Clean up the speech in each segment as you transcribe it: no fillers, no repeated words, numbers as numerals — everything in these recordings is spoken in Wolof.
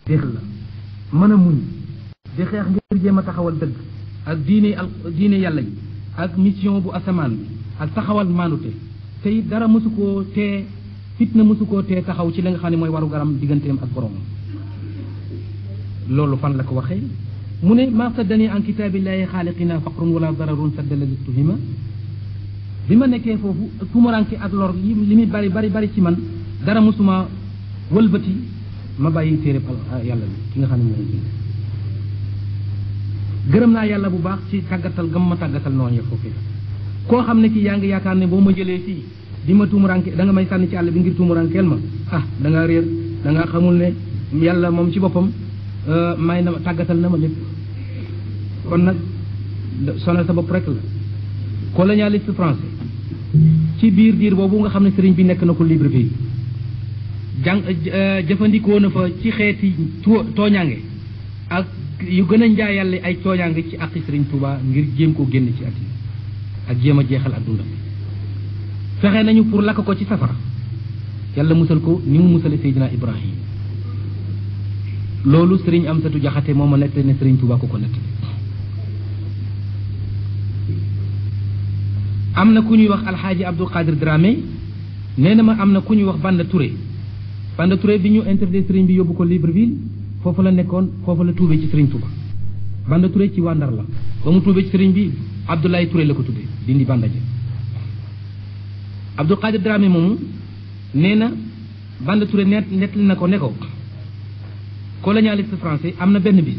déex la mën a muñ di xeex ngir jéem a taxawal dëgg ak diine yàlla yi ak mission bu asamaan bi ak taxawal maandute te it dara mësu koo tee fitna mësu koo tee taxaw ci la nga xam ne mooy waru garam digganteem ak borom loolu fan la ko waxee mu ne ma saddani an kitaabillahi xaaliqina faqrun wala dararun saddala listuhima bi ma nekkee foofu tumaranke ak lor li muy bari bari ci man dara mësuma wëlbati ma bàyyi téere yàlla bi ki nga xam ne mooy bind gërëm naa yàlla bu baax ci tàggatal gam ma tàggatal noonu foofu koo xam ne kii yaa ngi yaakaar ne boo ma jëlee fii di ma tuumuranke da nga may sànni ci àll bi ngir tuumurankeel ma da nga réer da nga xamul ne yàlla moom ci boppam may na tàggatal na ma lépp kon nag sonal sa bopp rek la colonialiste français ci biir diir boobu nga xam ne sëriñ bi nekk na ko Libreville jëfandikoo na fa ci xeeti tooñaange ak yu gën a njaay yàlla ay tooñaange ci àqi sëriñ Touba ngir jéem koo génn ci àddina ak jéem a jeexal ak dundam fexe nañu pour lakk ko ci safara yàlla musal ko ni mu musale Seydina Ibrahim loolu sëriñ Amsatu Jaxate moo ma nett ne sëriñ Touba ko nett am na ku ñuy wax alxaaji Abdul Qadir Dramé nee na ma am na ku ñuy wax Banda Touré bi ñu interdit sëriñ bi yóbbu ko Libreville foofu la nekkoon foofu la tuubee ci sëriñ Touba Banda Touré ci waa Ndar la ba mu tuubee ci sëriñ bi Abdoulaye Touré la ko tuddee dindi Banda ja Abdul Qadir Dramé moomu nee na Banda Touré nettali na ko ne ko colonialiste français am na benn bis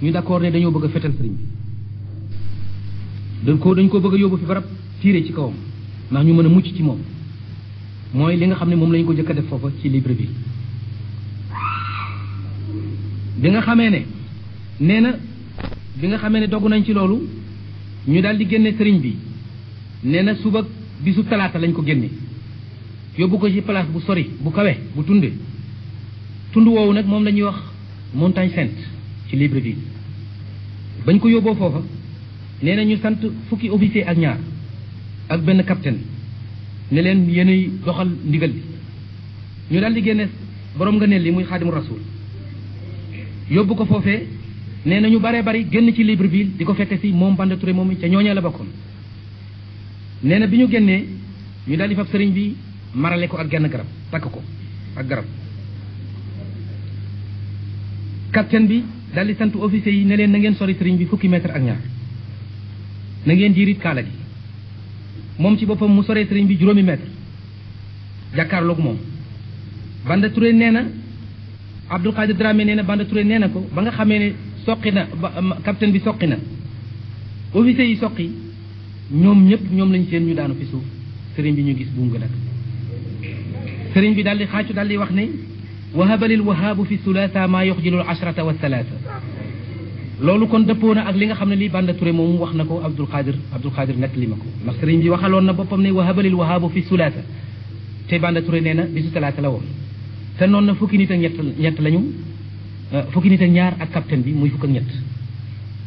ñu d'accord ne dañoo bëgg a fetal sëriñ bi dañ ko bëgg a yóbbu fi barab tiire ci kawam ndax ñu mën a mucc ci moom mooy li nga xam ne moom la ñu ko jëkk a def foofa ci Libreville bi nga xamee ne nee na bi nga xamee ne dogg nañ ci loolu ñu daal di génne sëriñ bi nee na suba bisu talaata lañ ko génne yóbbu ko ci place bu sori bu kawe bu tunde tund woowu nag moom la ñuy wax Montagne Sainte ci Libreville bañ ko yóbboo foofa nee na ñu sant fukki officier ak ñaar ak benn capitaine ne leen yéenay doxal ndigal bi ñu daal di génne borom nga neel li muy Xaadimu Rasuul yóbbu ko foofee nee na ñu baree bari génn ci Libreville di ko fekk si moom Banda Touré moom ca ñooña la bokkoon nee na bi ñu génnee ñu daal di fab sëriñ bi marale ko ak genn garab takk ko ak garab capitaine bi daal di sant officier yi ne leen na ngeen sori sëriñ bi fukki mètre ak ñaar na ngeen jiirit kaala gi moom ci boppam mu soree sëriñ bi juróomi mètre jàkkaarloog moom Banda Touré nee na Abdul Qadir Dramé nee na Banda Touré nee na ko ba nga xamee ne soqi na capitaine bi soqi na officier yi soqi ñoom ñëpp ñoom lañ seen ñu daanu fi suuf sëriñ bi ñu gis buum nga dakk sëriñ bi daal di xaacu daal di wax ne wahabalil wahaabu fi sulasa maa yuxjilul ashrata wa salaasa loolu kon dëppoo na ak li nga xam ne lii Banda Touré moom wax na ko Abdul Qadir nett li ma ko ndax sëriñ bi waxaloon na boppam ne wahabalil wahaabu fi sulasa te Banda Touré nee na bisu talaata la woon te noonu na fukki nit ak ñett lañu fukki nit ak ñaar ak capitaine bi muy fukk ak ñett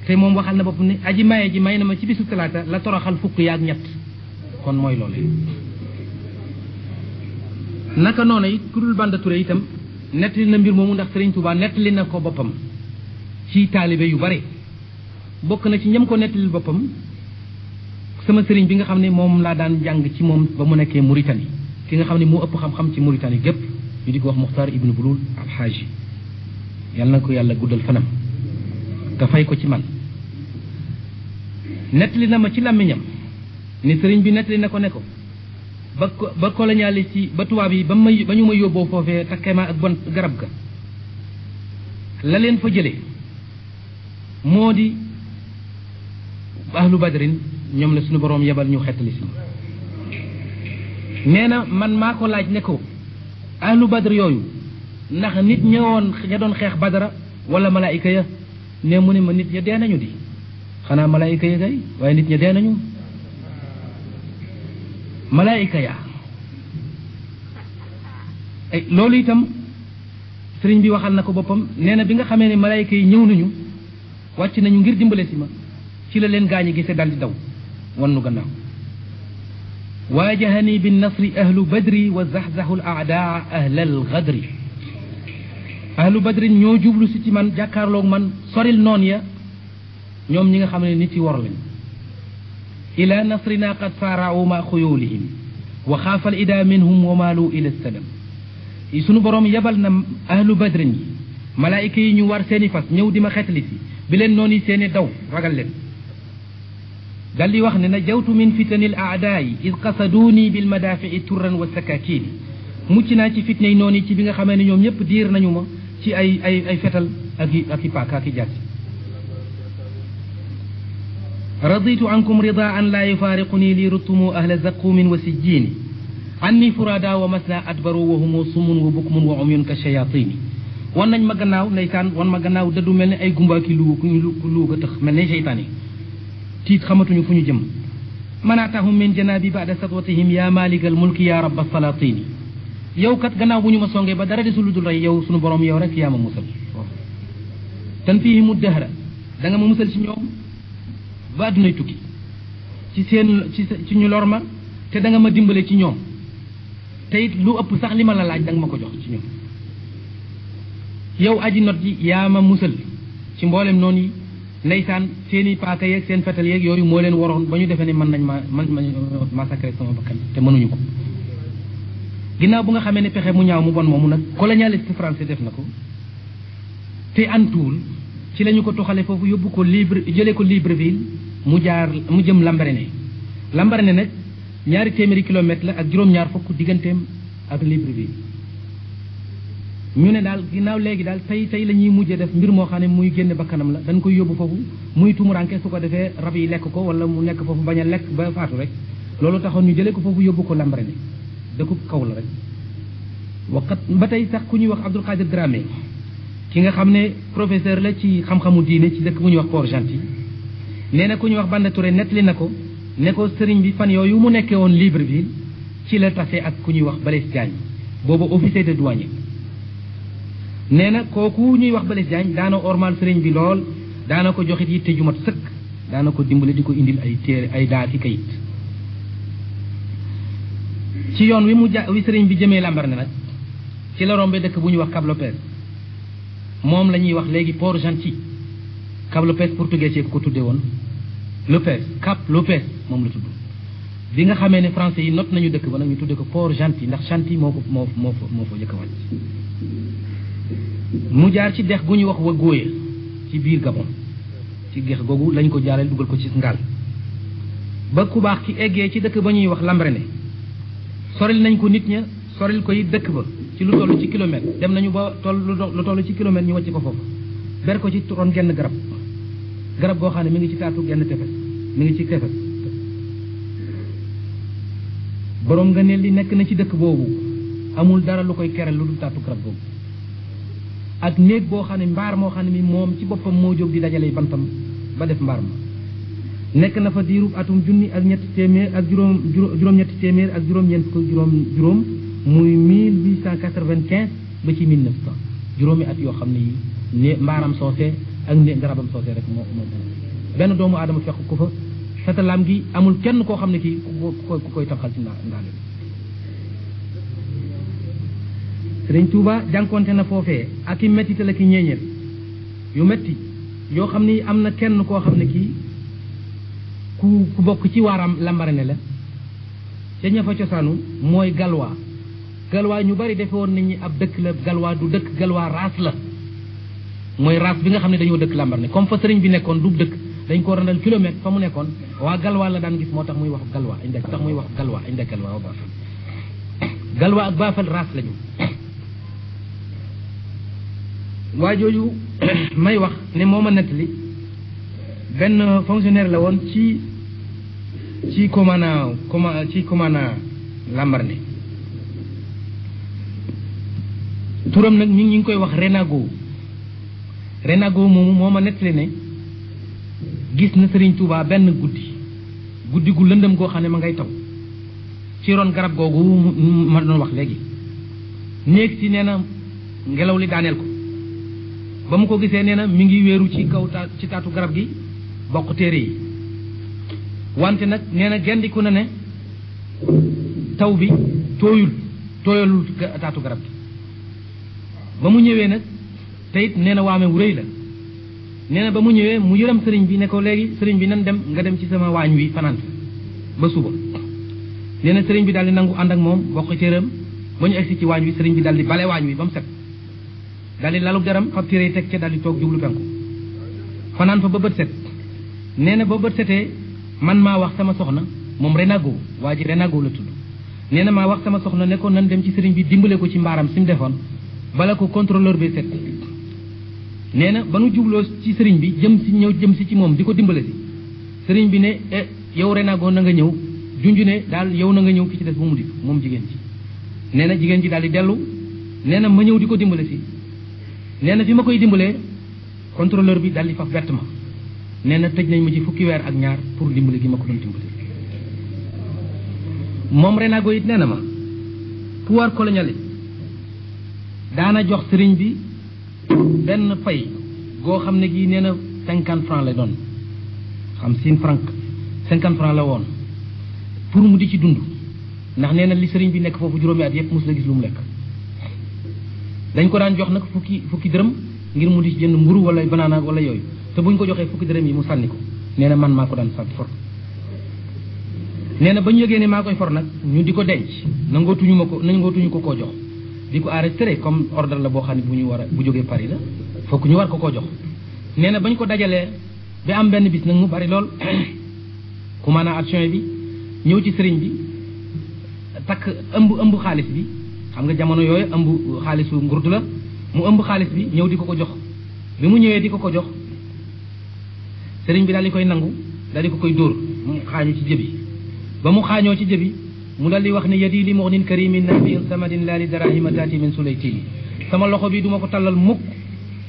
te moom waxal na boppam ne aji maye ji may na ma ci bisu talaata la toroxal fukk yaak ñett kon mooy loolu naka noonu it ku dul Banda Touré itam nettali na mbir moomu ndax Sëriñ Tuubaa nettali na ko boppam ci taalibe yu bare bokk na ci ñam ko nettalil boppam sama sëriñ bi nga xam ne moom laa daan jàng ci moom ba mu nekkee Mauritanie ki nga xam ne moo ëpp xam-xam ci Mauritanie gépp ñu di ko wax Muxtaar ibnu Bulul alxaaji yàlla na ko yàlla guddal fanam te fay ko ci man nettali na ma ci làmmiñam ni sëriñ bi nettali na ko ne ko ba colonialiste yi ba tubaab yi ba ñu ma yóbboo foofee takkee ma ak bon garab ga la leen fa jëlee moo di ahlu badrin ñoom la suñu boroom yebal ñu xettali si nee na man maa ko laaj ne ko ahlu badr yooyu ndax nit ñëwoon ña doon xeex badara wala malaayika ya ne mu ne ma nit ña dee nañu di xanaa malaayika ya kay waaye nit ña dee nañu malaayika ya ay loolu itam sëriñ bi waxal na ko boppam nee na bi nga xamee ne malaayika yi ñëw nañu wàcc nañu ngir dimbale si ma ci la leen gaañi gisee daldi daw wannu gannaaw waajahani bin nasri ahlu badri wa zaxzaxu al aadaa ahla al gadri ahlu badrin ñoo jublu si ci man jàkkaarloog man soril noon ya ñoom ñi nga xam ne nit yi wor lañ ila nasrina qad saara'u ma xuyulihim wa xaafal ida minhum wa maalu ila salam sunu borom yebal na ahlu badrin yi malaayika yi ñu war seeni fas ñëw di ma xetli si bi leen noonu yi seeni daw ragal leen dal di wax ne na jawtu min fitanil aadaayi id qasaduuni bil madafii turran wa sakakini mucc naa ci fitnay noonu yi ci bi nga xamee ne ñoom ñëpp diir nañu ma ci ay fetal ak i paaka ak i jaasi raditu ankum ridaan la yufaariquni li rutumu ahla zaqumin wa sijjini anni furada wa masna adbaru wa humu sumun wa bukmun wa umyun ka shayatini wan nañ ma gannaaw ndeysaan wan ma gannaaw dëddu mel ne ay gumba ki luuga tëx mel ne seytaane tiit xamatuñu fu ñu jëm manaatahum min janabi ba'da satwatihim ya malikal mulki ya rabba salatini yow kat gannaaw bu ñu ma songee ba dara desul lu dul rey yow sunu borom yow rek yaa ma musal tan fii mu dëhra da nga ma musal ci ñoom ba addunay tukki ci seen ci ñu lor ma te da nga ma dimbale ci ñoom te it lu ëpp sax li ma la laaj da nga ma ko jox ci ñoom yow aji not ji yaa ma musal ci mboolem noonu yi ndeysaan seen i paaka yeeg seen fetal yeeg yooyu moo leen waroon ba ñu defee ne mën nañ ma massacrer sama bakkan te mënuñu ko ginnaaw bu nga xamee ne pexe mu ñaaw mu bon moomu nag colonialiste français def na ko te antuwul ci la ñu ko toxale foofu yóbbu ko jëlee ko Libreville mu jëm Lambaréné Lambaréné nag 200 kilomètres la ak juróom-ñaar fukk digganteem ak Libreville ñu ne daal ginnaaw léegi daal tey la ñuy mujjee def mbir moo xam ne muy génne bakkanam la dañ koy yóbbu foofu muy tumuranke su ko defee rab yi lekk ko wala mu nekk foofu bañ a lekk ba faatu rek loolu taxoon ñu jëlee ko foofu yóbbu ko Lambaréné dëkku kaw la rek waqat ba tey sax ku ñuy wax Abdul Qadir Dramé ki nga xam ne professeur la ci xam-xamu diine ci dëkk bu ñuy wax Port-Gentil nee na ku ñuy wax Banda Touré nettali na ko ne ko sëriñ bi fan yooyu mu nekkee woon Libreville ci la tase ak ku ñuy wax Blaise Diagne booba officier de douane nee na kooku ñuy wax Blaise Diagne daana ormal sëriñ bi lool daana ko joxit yitte ju mat sëkk daana ko dimbale di ko indil ay téere ay daa ki kayit ci yoon wi sëriñ bi jëmee Lambaréné nag ci la rombe dëkk bu ñuy wax Cap Lopez moom la ñuy wax léegi Port-Gentil Cap Lopez portugais ci ko tudde woon Lopez Cap Lopez moom la tudd bi nga xamee ne français yi not nañu dëkk ba nag ñu tudde ko Port-Gentil ndax Gentil moo fa jëkk a wàcc mu jaar ci dex gu ñuy wax Wagoye ci biir Gabon ci dex googu lañ ko jaaleel dugal ko ci ngaal ba ku baax ki eggee ci dëkk ba ñuy wax Lambaréné soril nañ ko nit ña soril ko yi dëkk ba ci lu toll ci kilomètre dem nañu ba lu toll ci kilomètre ñu wàcc ko foofu ber ko ci ron genn garab goo xam ne mi ngi ci taatu genn tefes mi ngi ci tefes borom nga ne li nekk na ci dëkk boobu amul dara lu koy keral lu dul taatu garab boobu ak néeg boo xam ne mbaar moo xam ne mi moom ci boppam moo jóg di dajale bantam ba def mbaar ma nekk na fa diirub atum junni ak ñetti téeméer ak juróom-ñetti téeméer ak juróom-ñeent ko juróom muy 1895 ba ci 1900 juróomi at yoo xam ne yi ne mbaaram soosee ak ne garabam soosee rek moo benn doomu aadama fekk ko fa satalaam gi amul kenn koo xam ne kii ku koy taxal ci ndaale Sëriñ Tuuba jànkonte na foofee ak i mettite la ki ñeeñeel yu metti yoo xam ni am na kenn koo xam ne kii ku bokk ci waaram Lambaréné la ca ña fa cosaanu mooy Galwaa ñu bari defe woon nañu ab dëkk la Galwaa du dëkk Galwaa raas la mooy raas bi nga xam ne dañoo dëkk Lambaréné comme fa sëriñ bi nekkoon du dëkk dañ ko randal kilomètre fa mu nekkoon waa Galwaa la daan gis moo tax muy wax Galwaa inde tax muy wax Galwaa inde Galwaa wa Baafal Galwaa ak Baafal raas lañu waa jooju may wax ne moo ma nettali benn fonctionnaire la woon ci commandant Lambaréné turam nag ñu ngi koy wax Renago moomu moo ma nettali ne gis na Serigne Touba benn guddi gu lëndëm goo xam ne ma ngay taw ci ron garab googu ma doon wax léegi néeg ci nee na ngelaw li daaneel ko ba mu ko gisee nee na mi ngi wéeru ci kaw ci taatu garab gi bokk téere yi wante nag nee na gendiku na ne taw bi tooyalul taatu garab gi ba mu ñëwee nag te it nee na waame wu rëy la nee na ba mu ñëwee mu yërëm sëriñ bi ne ko léegi sëriñ bi nan dem nga dem ci sama waañ wi fanaan ba suba nee na sëriñ bi daal di nangu ànd ak moom bokk cëram ba ñu egsi ci waañ wi sëriñ bi daal di bale waañ wi ba mu set daal di lalu deram fab téere teg ca daal di toog jublu penku fanaan fa ba bët set nee na ba bët setee man maa wax sama soxna moom Renago waa ji Renago la tudd nee na maa wax sama soxna ne ko nan dem ci sëriñ bi dimbale ko ci mbaaram si mu defoon bala ko contrôleur bi set nee na ba nu jubloo ci sëriñ bi jëm si ci moom di ko dimbale si sëriñ bi ne yow Renago na nga ñëw junju ne daal yow na nga ñëw ki ci des bu mu dikk moom jigéen ci nee na jigéen ji daal di dellu nee na ma ñëw di ko dimbale si nee na fi ma koy dimbalee contrôleur bi daal di fa bett ma nee na tëj nañ ma ci fukki weer ak ñaar pour dimbale gi ma ko doon dimbale moom Renago it nee na ma pouvoir colonialiste daana jox sëriñ bi benn fay goo xam ne gii nee na 50 francs la doon xam 50 francs la woon pour mu di ci dund ndax nee na li sëriñ bi nekk foofu juróomi at yëpp mos la gis lu mu lekk dañ ko daan jox nag fukki dërëm ngir mu di ci jënd mburu wala banaana wala yooyu te buñ ko joxee fukki dërëm yi mu sànni ko nee na man maa ko daan for nee na ba ñu yëgee ne maa koy for nag ñu di ko denc nangootuñu ko koo jox di ko arrêté comme ordre la boo xam ne bu jógee Paris la fokk ñu war ko koo jox nee na bañ ko dajalee ba am benn bis nag mu bari lool commandant action bi ñëw ci sëriñ bi takk ëmb xaalis bi xam nga jamono yooyu ëmb xaalisu ngurdu la mu ëmb xaalis bi ñëw di ko jox bi mu ñëwee di ko jox sëriñ bi daal di koy nangu daal di ko koy dóor mu xaañu ci jëbi ba mu xaañoo ci jëbi mu daal di wax ne yadi li muxnin karimin nabiin samadin laa li darahima taati min sulayti sama loxo bi duma ko tallal mukk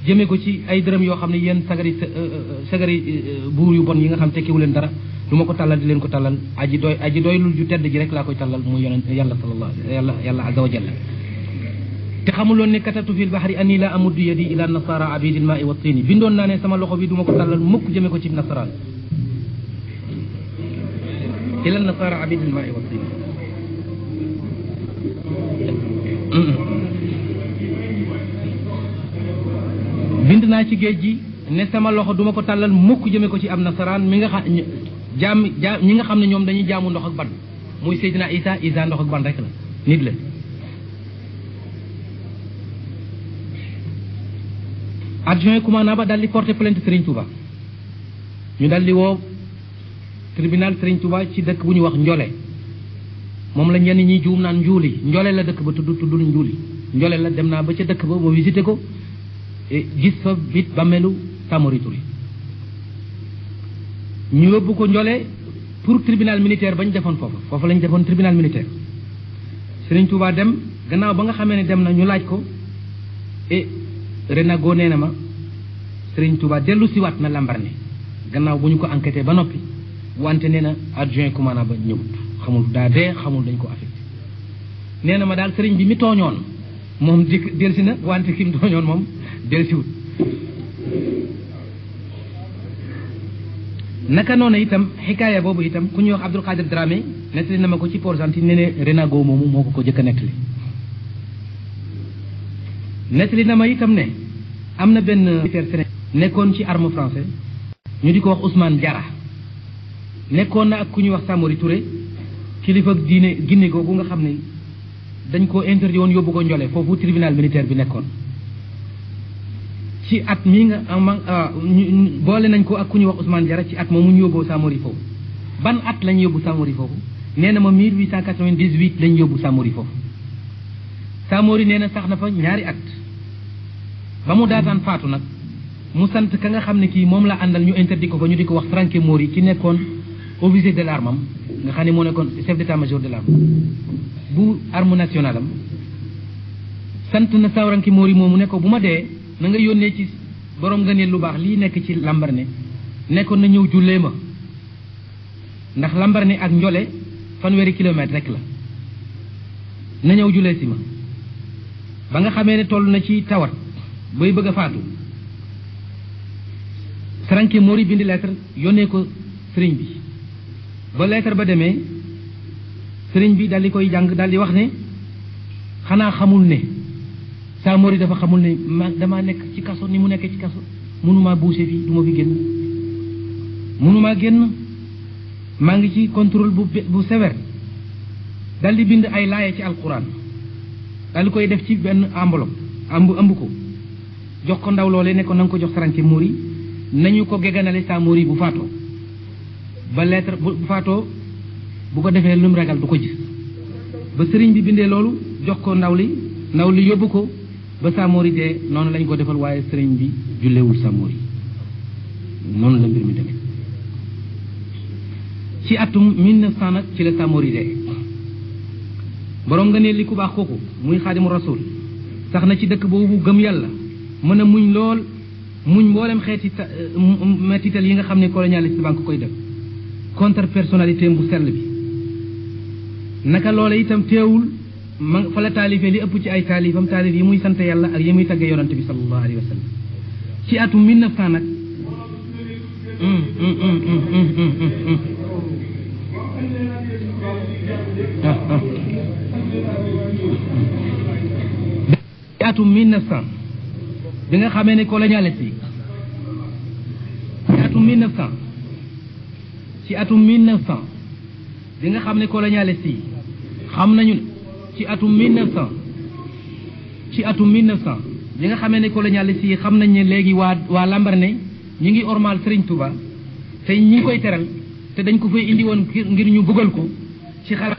jëmee ko ci ay dërëm yoo xam ne yéen sagari buur yu bon yi nga xam tekkiwu leen dara du ma ko tallal di leen ko tallal aji doy lu ju tedd ji rek laa koy tallal muy yonent yàlla sallallahu yàlla azza wa jalla te xamuloon ne katatu fil bahri anni la amuddu yadi ila nasara abidil ma'i wa tini bindoon naa ne sama loxo bi du ma ko tallal mukk jëmee ko ci nasaraan ila nasara abidil ma'i wa tini bind naa ci géej gi ne sama loxo duma ko tàllal mukk jëme ko ci am nasaraan mi nga xam ñi nga xam ne ñoom dañuy jaamu ndox ak ban muy Seydina Isa ndox ak ban rek la nit la adjoint commandant ba daal di porter plainte Serigne Touba ñu daal di woo tribunal Serigne Touba ci dëkk bu ñu wax Njole moom la ñenn ñi juum naan njuuli Njole la dëkk ba tuddul njuuli Njole la dem naa ba ca dëkk ba ma visité ko gis fa bit bàmmeelu Samori Touré ñu yóbbu ko Njole pour tribunal militaire bañ defoon foofu lañ defoon tribunal militaire Serigne Touba dem gannaaw ba nga xamee ne dem na ñu laaj ko Renago nee na ma Serigne Touba dellu siwaat na Lambaréné gannaaw bu ñu ko enquêté ba noppi wante nee na adjoint commandant ba ñëwut xamul daa dee xamul dañ ko affecté nee na ma daal sëriñ bi mi tooñoon moom delsi na wante ki mu tooñoon moom delsiwut naka noonu itam xikaaya boobu itam ku ñuy wax Abdul Qadir Dramé nettali na ma ko ci Port-Gentil ne ne Renago moomu moo ko jëkk a nettali nettali na ma itam ne am na benn militaire Sénégal nekkoon ci arme français ñu di ko wax Ousmane Diarra nekkoon na ak ku ñuy wax Samori Touré kilifa diine Guinée googu nga xam ne dañ ko interdit woon yóbbu ko Njole foofu tribunal militaire bi nekkoon ci at mii nga boole nañ ko ak ku ñuy wax Ousmane Diarra ci at moomu ñu yóbboo Samori foofu ban at lañ yóbbu Samori foofu nee na ma 1898 lañ yóbbu Samori foofu Samori nee na sax na fa ñaari at ba mu daataan faatu nag mu sant ka nga xam ne kii moom la àndal ñu interdit ko fa ñu di ko wax Franck Mori ki nekkoon officier de l'arme am nga xam ne moo nekkoon chef d'état-major de l'arme bu arme nationale am sant na Franck Mori moomu ne ko bu ma dee na nga yónnee ci borom nga ne lu baax lii nekk ci Lambaréné nekkoon na ñëw jullee ma ndax Lambaréné ak Njole fanweeri kilomètre rek la na ñëw jullee si ma ba nga xamee ne toll na ci tawat bay bëgg a faatu Franck Mori bindi lettre yónnee ko sëriñ bi ba lettre ba demee sëriñ bi daal di koy jàng daal di wax ne xanaa xamul ne Samori dafa xamul ne damaa nekk ci kaso ni mu nekkee ci kaso mënumaa bouger fii du ma fi génn mënumaa génn maa ngi ci contrôle bu sévère dal di bind ay laaya ci alquran dal di koy def ci benn enveloppe ëmb ko jox ko ndaw loolee ne ko na nga ko jox Saranke Mori nañu ko geganale Samori bu faatoo ba lettre bu faatoo bu ko defee lu mu ragal du ko gis ba sëriñ bi bindee loolu jox ko ndaw li yóbbu ko ba Samori dee noonu lañ ko defal waaye sëriñ bi jullewul Samori noonu la mbir mi demee ci atum 1900 nag ci la Samori dee borom nga ne li ku baax kooku muy Xaadimu Rasul sax na ci dëkk boobu gëm yàlla mën a muñ lool muñ mboolem xeeti mettital yi nga xam ne colonialiste banque koy def contre personnalité bu sell bi naka loola itam teewul ma fa la taalifee li ëpp ci ay taalifam taalif yi muy sant yàlla ak yi muy tagge yonante bi sallallahu alayhi wa sallam ci atum 1900 nag ci atum 1900 bi nga xamee ne colonialiste yi ci atum 1900 bi nga xam ne colonialiste yi xam nañu ne ci atum 1900 bi nga xamee ne colonialiste yi xam nañ ne léegi waa Lambaréné ñi ngi ormal Serigne Touba te ñi ngi koy teral te dañ ko fay indi woon ngir ñu bëggal ko ci xalaat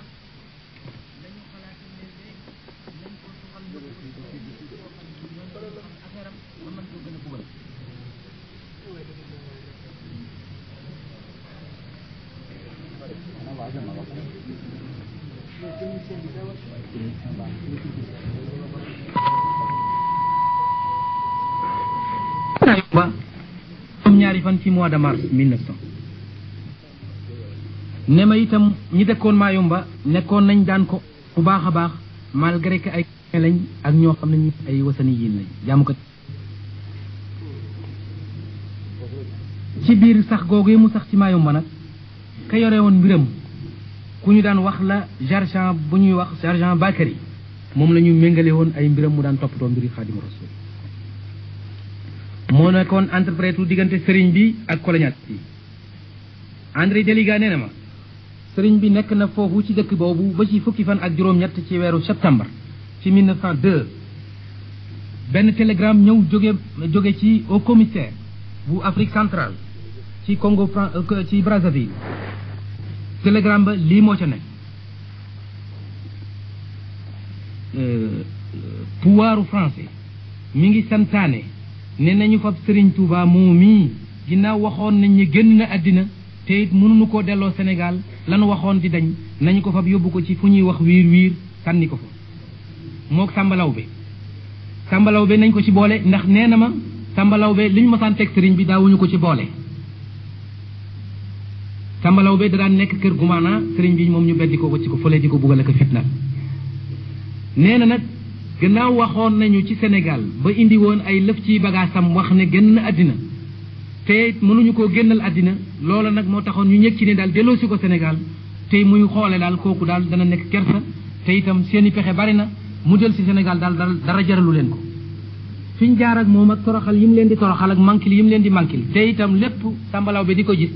ñaari fan ci mois de mars 1900 ne ma itam ñi dëkkoon Mayumba nekkoon nañ daan ko bu baax a baax malgré que ay lañ ak ñoo xam ne ñi ay wasani yiin lañ jaamu ko ci biir sax googu mu sax ci Mayumba nag ka yore woon mbiram ku ñu daan wax la Jarjan bu ñuy wax Jarjan Bakary moom la ñu méngale woon ay mbiram mu daan toppatoo mbiri Xaadimu Rasuul moo nekkoon interprète diggante sëriñ bi ak colonial bi André Deliga nee na ma sëriñ bi nekk na foofu ci dëkk boobu ba ci fukki fan ak juróom-ñett ci weeru septembre ci 1902 benn télégramme ñëw jóge ci au commissaire bu Afrique centrale ci Congo ci Brazzaville télégramme ba lii moo ca nekk pouvoiru français mi ngi santaane ne nañu fab Serigne Touba moo mii ginnaaw waxoon nañ ne génn na àddina te it mënuñu koo delloo Sénégal lanu waxoon di dañ nañu ko fab yóbbu ko ci fu ñuy wax wiir sànni ko fa mook sàmbalaw be nañ ko ci boole ndax nee na ma sàmbalaw be li ñu mosaan teg Serigne bi daawuñu ko ci boole sàmbalaw be da daan nekk kër gumaana Serigne bi moom ñu beddi ko wacci ko fële di ko buggal ak fitna nee na nag gannaaw waxoon nañu ci Sénégal ba indi woon ay lëf ci bagaasam wax ne génn na àddina te mënuñu koo génnal àddina loola nag moo taxoon ñu ñëg ci ne daal delloosi ko Sénégal tey muy xoole daal kooku daal dana nekk kersa te itam seeni pexe bari na mu del si Sénégal daal dara jaralu leen ko fi ñu jaar ak moom ak toroxal yi mu leen di toroxal ak mankil yi mu leen di mankil te itam lépp sàmbalaw bi di ko gis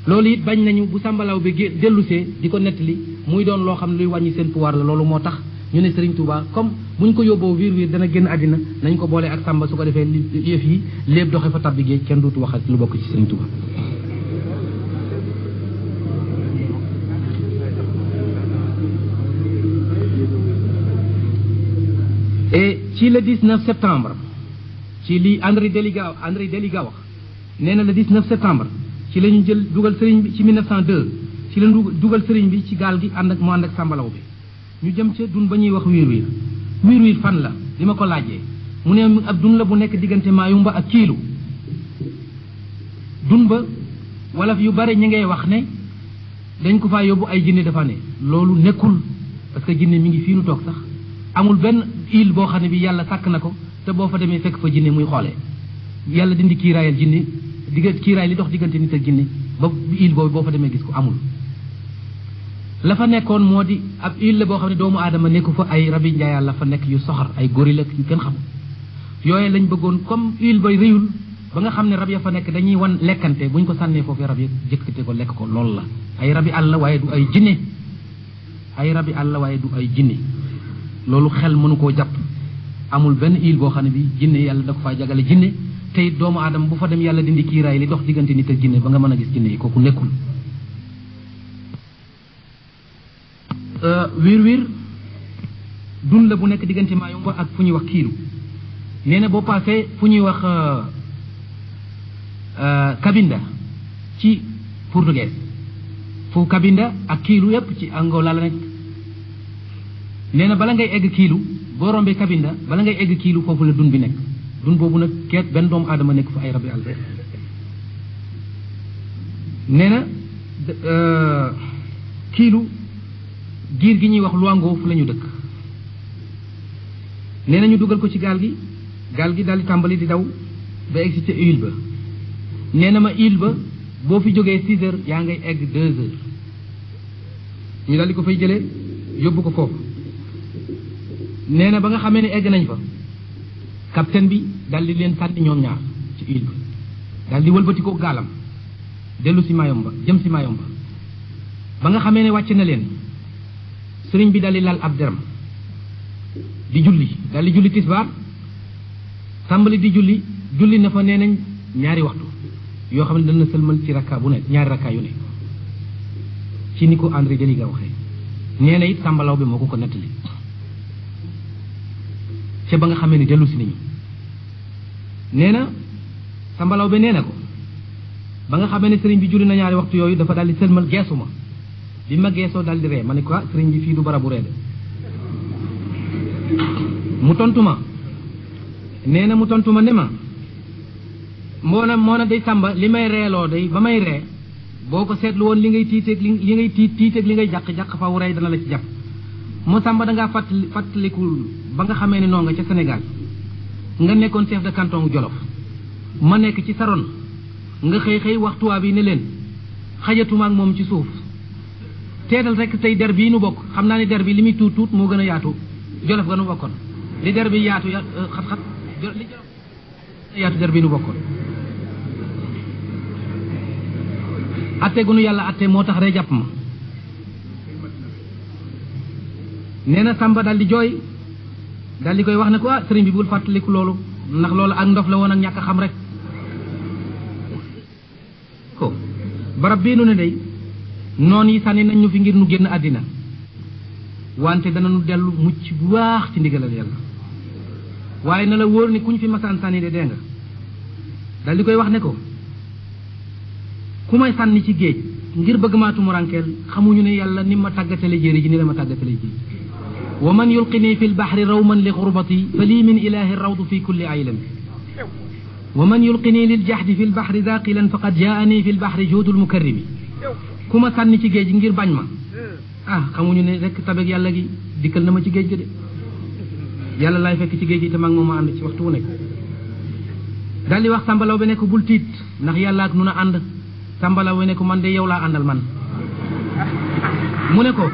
loolu it bañ nañu bu sàmbalaw bi dellusee di ko nettali muy doon loo xam ne luy wàññi seen pouvoir la loolu moo tax ñu ne Serigne Touba comme buñ ko yóbboo wiir dana génn àddina nañ ko boole ak Samba su ko defee yëf yi lépp doxe fa tabbi géej kenn dootu wax ak lu bokk ci Serigne Touba. et ci le 19 septembre ci li André Deliga wax nee na le 19 septembre ci la ñu jël dugal Serigne bi ci 1902 ci la dugal Serigne bi ci gaal gi ànd ak Sambalaw bi. ñu jëm ca dun ba ñuy wax wiir fan la li ma ko laajee mu ne ab dun la bu nekk diggante Mayumba ak Kiilu dun ba wolof yu bare ñi ngay wax ne dañ ko faa yóbbu ay jinne dafa ne loolu nekkul parce que jinne mi ngi fii nu toog sax amul benn île boo xam ne bi yàlla sàkk na ko te boo fa demee fekk fa jinne muy xoolee yàlla dindi kiiraayal jinne kiiraay li dox diggante nit ak jinne ba île boobu boo fa demee gis ko amul la fa nekkoon moo di ab île la boo xam ne doomu aadama nekku fa ay rabi njaayaal la fa nekk yu soxor ay gorille yu kenn xamul yooye lañ bëggoon comme huile bay réyul ba nga xam ne rab ya fa nekk dañuy wan lekkante buñ ko sànnee foofu rab ya jëkkate ko lekk ko loolu la ay rabi àll waaye du ay jinne ay rabi àll waaye du ay jinne loolu xel mënu koo jàpp amul benn huile boo xam ne bi jinne yàlla da ko faa jagale jinne te it doomu aadama bu fa dem yàlla dindi kiiraay li dox diggante nit ak jinne ba nga mën a gis jinne yi kooku nekkul wiir dun la bu nekk diggante Mayumba ak fu ñuy wax kiilu nee na boo paasee fu ñuy wax Cabinda ci portugais fu Cabinda ak kiilu yépp ci Angola la nekk nee na bala ngay egg kiilu boo rombee Cabinda bala ngay egg kiilu foofu la dun bi nekk dun boobu nag keet benn doomu aadama nekk fa ay rabi àll nee na kiilu giir gi ñuy wax Luango fu la ñu dëkk nee na ñu dugal ko ci gaal gi daal di tàmbali di daw ba egg si ca île ba nee na ma île ba boo fi jógee 6 heures yaa ngay egg 2 heures ñu daal di ko fay jëlee yóbbu ko foofu nee na ba nga xamee ne egg nañ fa capitaine bi daal di leen sànni ñoom ñaar ci île ba daal di wëlbati ko gaalam dellu si Mayumba jëm si Mayumba ba nga xamee ne wàcc na leen sëriñ bi daal di lal ab deram di julli daal di julli tisbaar tàmbali di julli na fa nee nañ ñaari waxtu yoo xam ne dana sëlmal ci rakka bu nekk ñaari rakka yu nekk ci ni ko André Deliga waxee nee na it sàmbalaw bi moo ko nettali ca ba nga xamee ne dellu si nañu nee na sàmbalaw bi nee na ko ba nga xamee ne sëriñ bi julli na ñaari waxtu yooyu dafa daal di sëlmal geesu ma bi ma geesoo daal di ree ma ne ko sëriñ bi fii du barabu ree de mu tontu ma nee na mu tontu ma ne ma moo na day sàmba li may reeloo day ba may ree boo ko seetlu woon li ngay tiiteeg li ngay tiiteeg li ngay jàq faw rey dana la ci jàpp moo sàmba dangaa fàttalikul ba nga xamee ne noo nga ca Sénégal nga nekkoon chef de canton Jolof ma nekk ci saron nga xëy wax tubaab yi ne leen xajatuma ak moom ci suuf teetal rek tey der bii nu bokk xam naa ne der bi li muy tuut moo gën a yaatu Jolof ga nu bokkoon li der bi yaatu xat-xat li Jolof yaatu der bi nu bokkoon atte gu nu yàlla atte moo tax ree jàpp ma nee na Samba daal di jooy daal di koy wax ne ko sëriñ bi bul fàttaliku loolu ndax loolu ak ndof la woon ak ñàkk a xam rek ko barab bii nu ne day noon yi sànni nañ ñu fi ngir nu génn àddina wante dana nu dellu mucc bu baax ci ndigalal yàlla waaye na la wóor ni kuñ fi masaan sànni de dee nga daal di koy wax ne ko ku may sànni ci géej ngir bëgg maa tumurankeel xamuñu ne yàlla ni ma tàggatale jéeri ji ni la ma tàggatale géej wa man yulqini fi lbaxri rawman li xurbati fa lii min ilahi rawdu fi kulli aylam wa man yulqini liljaxdi fi lbaxri daqilan faqad jaani fi lbaxri juudul mukarrimi ku ma sànni ci géej ngir bañ ma xamuñu ne rek tabeg yàlla gi dikkal na ma ci géej gi de yàlla laay fekk ci géej gi te maag moom ma ànd ci waxtu wu nekk daal di wax sàmbalaw bi ne ko bul tiit ndax yàlla ak nu na ànd sàmbalaw bi ne ko man de yow laa àndal man mu ne ko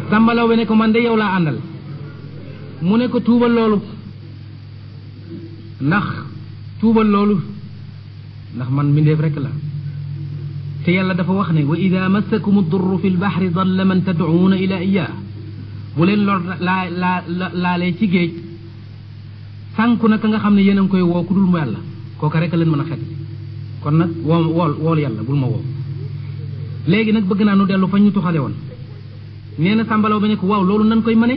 sàmbalaw be ne ko man de yow laa àndal mu ne ko tuubal loolu ndax man mbindeef rek la te yàlla dafa wax ne wa ida massakum ad-durru fi lbaxri dalla man tad'uuna ila iyyah bu leen lor laalee ci géej sànku na ka nga xam ne yéen a ngi koy woo ku dul mu yàlla kooka rek leen mën a xet kon nag wool yàlla bul ma woo léegi nag bëgg naa nu dellu fa ñu tuxale woon nee na sàmbalaw ba ne ko waaw loolu nan koy mëne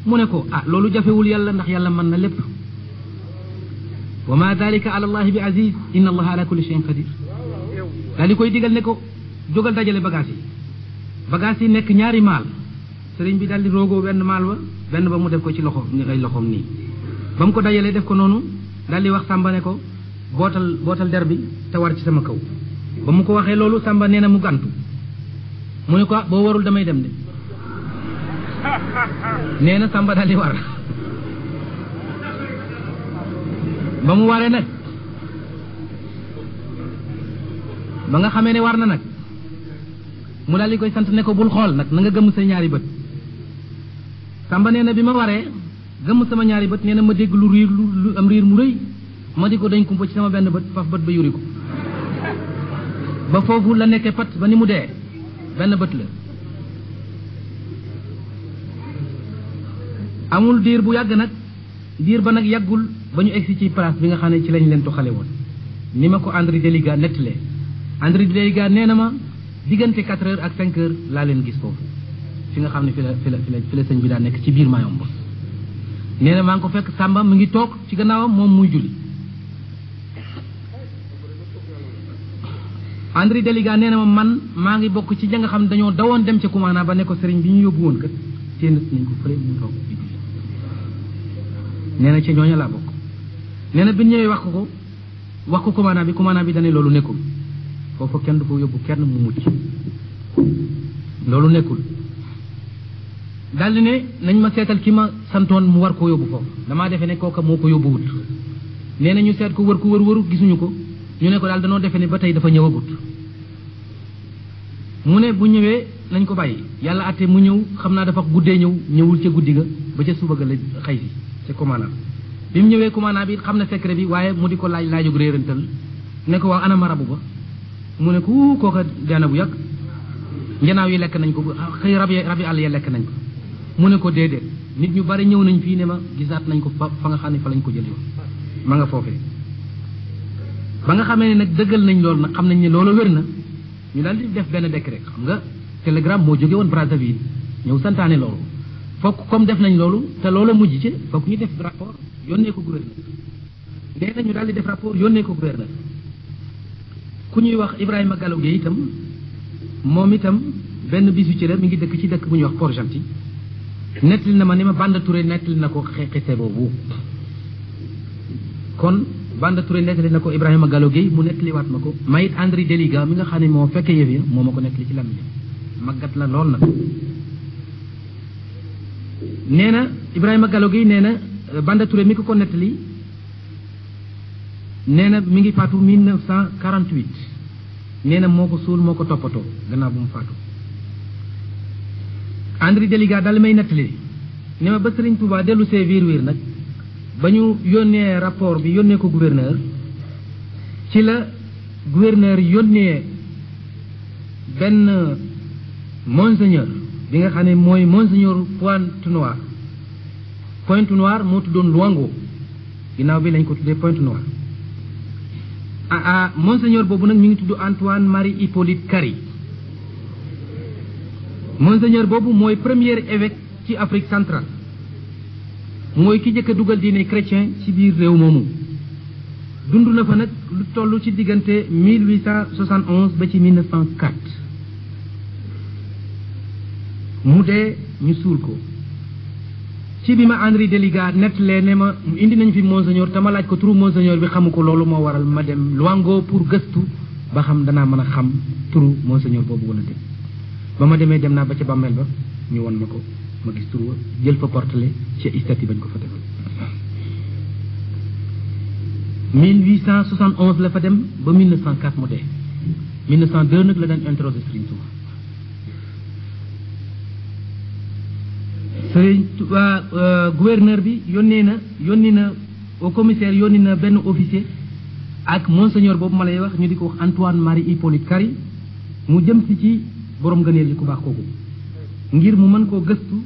mu ne ko loolu jafewul yàlla ndax yàlla mën na lépp wa ma dalika ala allahi bi aziz inna allaha ala kulli shay'in qadir daal di koy digal ne ko jógal dajale bagage yi nekk ñaari maal sëriñ bi daal di roogoo benn maal ba benn ba mu def ko ci loxoom nii ba mu ko dajalee def ko noonu daal di wax Samba ne ko bootal der bi te war ci sama kaw ba mu ko waxee loolu Samba nee na mu gàntu mu ne ko boo warul damay dem de nee na Samba daal di war ba mu waree nag ba nga xamee ne war na nag mu daal di koy sant ne ko bul xool nag na nga gëmm sa ñaari bët. Samba nee na bi ma waree gëmm sama ñaari bët nee na ma dégg lu am riir mu rëy ma di ko dañ kumpa ci sama benn bët faf bët ba yuri ko ba foofu la nekkee pat ba ni mu dee benn bët la. amul diir bu yàgg nag diir ba nag yàggul ba ñu egsi ci place bi nga xam ne ci lañ leen toxale woon ni ma ko André Déliga nettalee. André Déliga nee na ma diggante 4 heures ak 5 heures laa leen gis foofu fi nga xam ne fi la sëñ bi daa nekk ci biir Mayomba. nee na maa ngi ko fekk Samba mu ngi toog ci gannaawam moom muy julli. André Déliga nee na ma man maa ngi bokk ci ña nga xam ne dañoo dawoon dem ca Kumaana ba ne ko sëriñ bi ñu yóbbu woon kat seen nañ ko fële mu toog di julli. nee na ca ñooña laa bokk. nee na bi ñëwee wax ko Kumaana bi dane loolu nekkul foofu kenn du ko yóbbu kenn mu mucc loolu nekkul. daldi ne nañ ma seetal ki ma santoon mu war koo yóbbu foofu damaa defe ne kooka moo ko yóbbuwut. nee na ñu seet ko wër gisuñu ko ñu ne ko daal danoo defe ne ba tey dafa ñëwagut. mu ne bu ñëwee nañ ko bàyyi yàlla atte mu ñëw xam naa dafa guddee ñëwul ca guddi ga ba ca suba ga la xëy si ca commandant bi mu ñëwee commandant bi xam na secret bi waaye mu di ko laajug réerantal ne ko waaw ana marabu ba mu ne ko kooka deena bu yàgg njanaaw yi lekk nañ ko xëy rabi àll ya lekk nañ ko. mu ne ko déedéet nit ñu bari ñëw nañ fii ne ma gisaat nañ ko fa nga xam ne fa lañ ko jël yoon ma nga foofee. ba nga xamee ne nag dëggal nañ loolu nag xam nañ ne loolu wér na ñu daal di def benn décret xam nga télégramme moo jóge woon Brazzaville ñëw santaane loolu fokk comme def nañ loolu te loolu mujj ci fokk ñu def rapport yónnee ko gouverneur. nee na ñu daal di def rapport yónnee ko gouverneur ku ñuy wax Ibrahima Gallo Gueye itam moom itam benn bisu ci la mi ngi dëkk ci dëkk bu ñuy wax Port-Gentil nettali na ma ni ma Banda Touré nettali na ko xeexite boobu kon Banda Touré nettali na ko Ibrahima Gallo Gueye mu nettaliwaat ma ko mayit André Déliga mi nga xam ne moo fekke yëf ya moo ma ko nettali ci làmmiñ màggat la lool nag. nee na Ibrahima Gallo Gueye nee na Banda Touré mi ko nettali nee na mi ngi faatu 1948 nee na moo ko suul moo ko toppatoo gannaaw bu mu faatu. André Déliga daal may nettali ne ma ba Sëriñ Touba dellu see wiir nag ba ñu yónnee rapport bi yónnee ko gouverneur ci la gouverneur yónnee benn monseigneur bi nga xam ne mooy monseigneur Pointe Noire moo tuddoon Luango ginnaaw bi lañ ko tuddee Pointe Noire. Monseigneur boobu nag mi ngi tudd Antoine Marie Hippolyte Carry. Monseigneur boobu mooy premier évêque ci Afrique centrale mooy ki njëkk a dugal diine chrétien ci biir réew moomu dund na fa nag lu toll ci diggante 1871 ba ci 1904 mu dee ñu suul ko. ci bi ma André Déliga nettalee ne ma indi nañ fi monseigneur te ma laaj ko turu monseigneur bi xamu ko loolu moo waral ma dem Luango pour gëstu ba xam danaa mën a xam turu monseigneur boobu wala déet. ba ma demee dem naa ba ca bàmmeel ba ñu won ma ko ma gis tur jël fa portele ci statue bañ ko fa defal. 1871 la fa dem ba 1904 mu dee 1902 nag la daan interroger Serigne Touba. Gouverneur bi yónni na au commissaire yónni na benn officier ak monseigneur boobu ma lay wax ñu di ko wax Antoine Marie Hippolyte Carry mu jëm si ci borom gëneel yi ku baax kooku ngir mu mën koo gëstu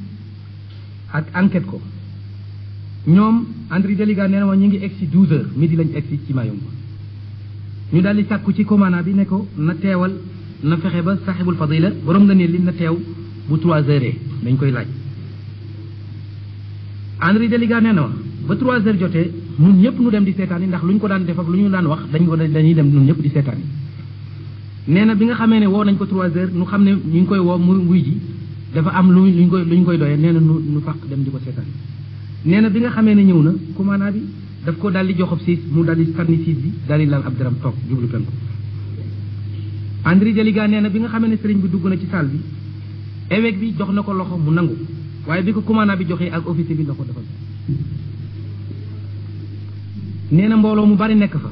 ak enquête ko. ñoom André Déliga nee na ma ñu ngi egg si 12 heures midi lañ egg si ci Mayumba ñu daal di sàkku ci commandant bi ne ko na teewal na fexe ba saaxibul fadila borom gëneel li na teew bu 3 heures dañ koy laaj. André Déliga nee na ma ba 3 heures jotee ñun ñëpp nu dem di seetaan yi ndax lu ñu ko daan def ak lu ñu daan wax dañuy dem ñun ñëpp di seetaan yi. nee na bi nga xamee ne woo nañ ko 3 heures nu xam ne ñu ngi koy woo mu wuy ji dafa am lu ñu koy doyee nee na nu fàq dem di ko seetaan. nee na bi nga xamee ne ñëw na commandant bi daf ko daal di joxob siis mu daal di sànni siis bi daal di laal ab daram toog jublu penku. André Déliga nee na bi nga xamee ne sëriñ bi dugg na ci salle bi évêque bi jox na ko loxo mu nangu waaye bi ko commandant bi joxee ak officier bi la ko defal nee na mbooloo mu bari nekk fa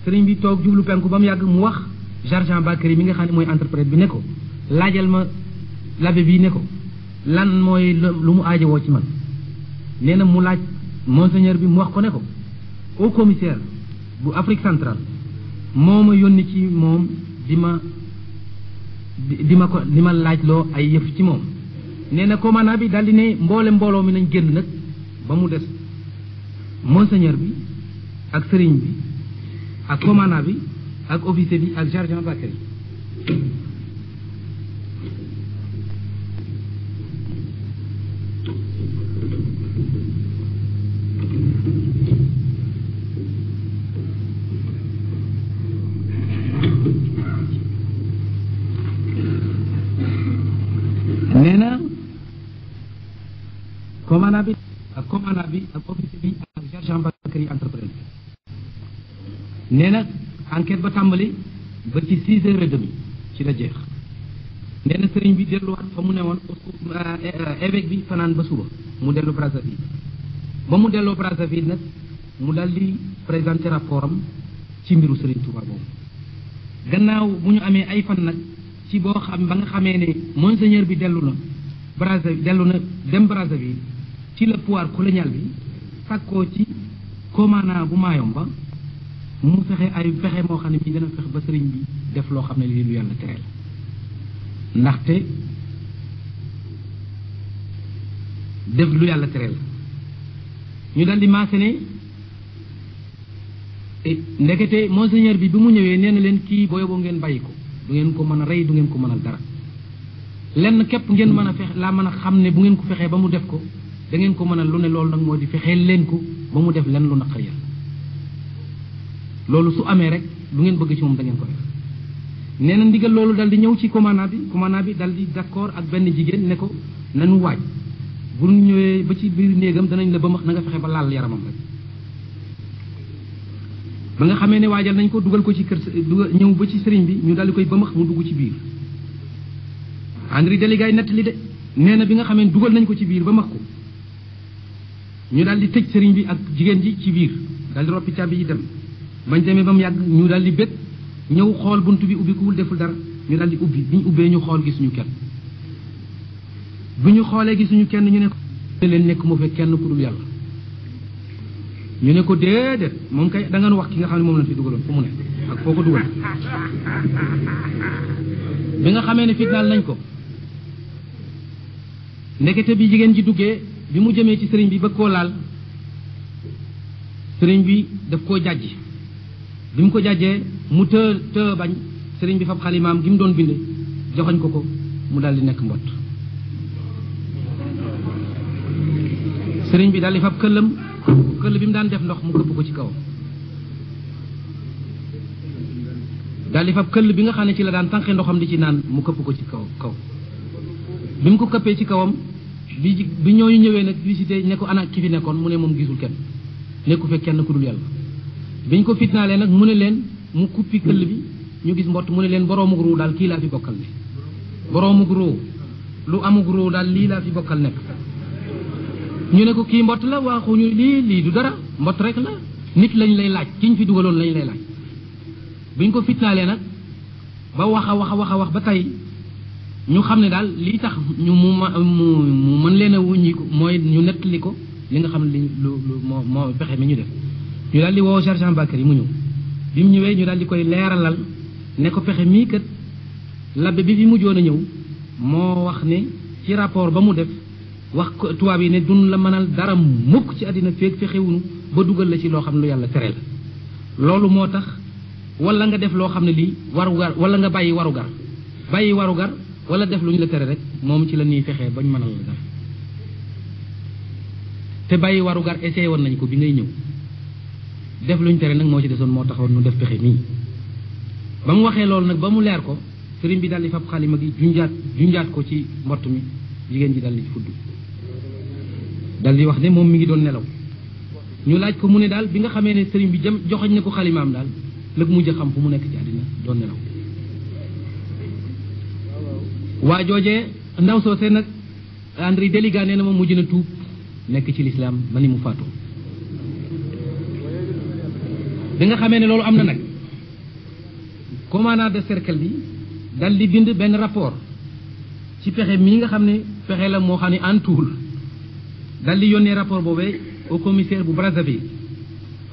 sëriñ bi toog jublu penku ba mu yàgg mu wax Sergent Bakary mi nga xam ne mooy interprète bi ne ko laajal ma l'abbé bi ne ko lan mooy lu mu aajowoo ci man nee na mu laaj monseigneur bi mu wax ko ne ko au commissaire bu Afrique centrale moo ma yónni ci moom di ma laaj loo ay yëf ci moom nee na commandant bi daal di ne mbooloo mi nañ génn nag ba mu des monseigneur bi ak sëriñ bi ak commandant bi ak officier bi ak Sergent Bakary nee na commandant bi ak officier bi ak Sergent Bakary entrepreneur nee na enquête ba tàmbali ba ci 6h30 ci la jeex nee na sëriñ bi delluwaat fa mu ne woon évêque bi fanaan ba suba mu dellu Brazzaville ba mu delloo Brazzaville nag mu dal di présenter rapport am ci mbiru sëriñ Touba boobu gannaaw bu ñu amee ay fan nag ci boo xam ba nga xamee ne monseigneur bi dellu na dem Brazzaville ci le pouvoir colonial bi sàkkoo ci commandant bu Mayomba mu fexe ay fexe moo xam ne bii dana fexe ba sëriñ bi def loo xam ne lii lu yàlla tereel ndaxte def lu yàlla tereel ñu dal di maase ne ndekete monseigneur bi mu ñëwee nee na leen kii boo yóbboo ngeen bàyyi ko du ngeen ko mën a rey du ngeen ko mënal dara lenn képp ngeen mën a fexe laa mën a xam ne bu ngeen ko fexee ba mu def ko da ngeen ko mënal lu ne loolu nag moo di fexeel leen ko ba mu def lenn lu naqar yàlla loolu su amee rek lu ngeen bëgg ci moom da ngeen ko def nee na ndigal loolu dal di ñëw ci commandant bi dal di d'accord ak benn jigéen ne ko nañu waaj bu ñu ñëwee ba ci biir néegam danañ la ba max na nga fexe ba laal yaramam rek ba nga xamee ne waajal nañ ko dugal ko ci kër ñëw ba ci sëriñ bi ñu dal di koy ba max mu dugg ci biir Henri Deligay nettali de nee na bi nga xamee dugal nañ ko ci biir ba max ko ñu dal di tëj sëriñ bi ak jigéen ji ci biir dal di roppi caabi yi dem bañ demee ba mu yàgg ñu dal di bét ñëw xool bunt bi ubbikuwul deful dara ñu dal di ubbi bi ñu ubbee ñu xool gisuñu kenn bu ñu xoolee gisuñu kenn ñu ne ko leen nekk mu fekk kenn ku dul yàlla ñu ne ko déedéet moom kay da nga wax ki nga xam ne moom lañ fi dugaloon fu mu ne ak foo ko dugal bi nga xamee ne fitnaal nañ ko ndekete bi jigéen ji duggee bi mu jëmee ci sëriñ bi ba koo laal sëriñ bi daf koo jàjji bi mu ko jàjjee mu të bañ sëriñ bi fab xalimaam gi mu doon binde joxoñ ko mu daal di nekk mbott sëriñ bi daal di fab këll bi mu daan def ndox mu këpp ko ci kawam daal di fab këll bi nga xam ne ci la daan tànqee ndoxam di ci naan mu këpp ko ci kaw bi mu ko këppee ci kawam bi ñooñu ñëwee nag visité ne ko ana ki fi nekkoon mu ne moom gisul kenn nekku fekk kenn ku dul yàlla biñ ko fitnaalee nag mu ne leen mu kuppi këll bi ñu gis mbott mu ne leen boroomug ruu daal kii laa fi bokkal ne boroomug ruu lu amug ruu daal lii laa fi bokkal nekk ñu ne ko kii mbott la waxuñu lii du dara mbott rek la nit lañ lay laaj kiñ fi dugaloon lañ lay laaj biñ ko fitnaalee nag ba wax a wax ba tey ñu xam ne daal lii tax ñu mu mën leen a wuññi ko mooy ñu nettali ko li nga xam ne lu moo pexe mi ñu def ñu daal di woo Sergent Bakary mu ñëw bi mu ñëwee ñu daal di koy leeralal ne ko pexe mii kat labbe bi fi mujjoon a ñëw moo wax ne ci rapport ba mu def wax ko tubaab yi ne dun la mënal dara mukk ci àddina feeg fexewunu ba dugal la ci loo xam ne lu yàlla tere la loolu moo tax wala nga def loo xam ne lii warugar wala nga bàyyi warugar wala def lu ñu la tere rek moom ci la ñuy fexee bañ mënal la dara te bàyyi warugar essayé woon nañ ko bi ngay ñëw def luñ tere nag moo ci desoon moo taxoon nu def pexe mii ba mu waxee loolu nag ba mu leer ko sëriñ bi daldi fab xalima gi junjaat ko ci mbott mi jigéen ji daldi fudd daldi wax ne moom mi ngi doon nelaw ñu laaj ko mu ne daal bi nga xamee ne sëriñ bi joxoñ na ko xalimaam daal lëg mujj xam fu mu nekk ci àddina doon nelaw waa joojee ndaw soosee nag André Déliga nee na ma mujj na tuub nekk ci lislaam ba ni mu faatoo. bi nga xamee ne loolu am na nag commandant de cercle bi dal di bind benn rapport ci pexe mii nga xam ne pexe la moo xam ne antuwul dal di yónnee rapport boobee au commissaire bu Brazzaville.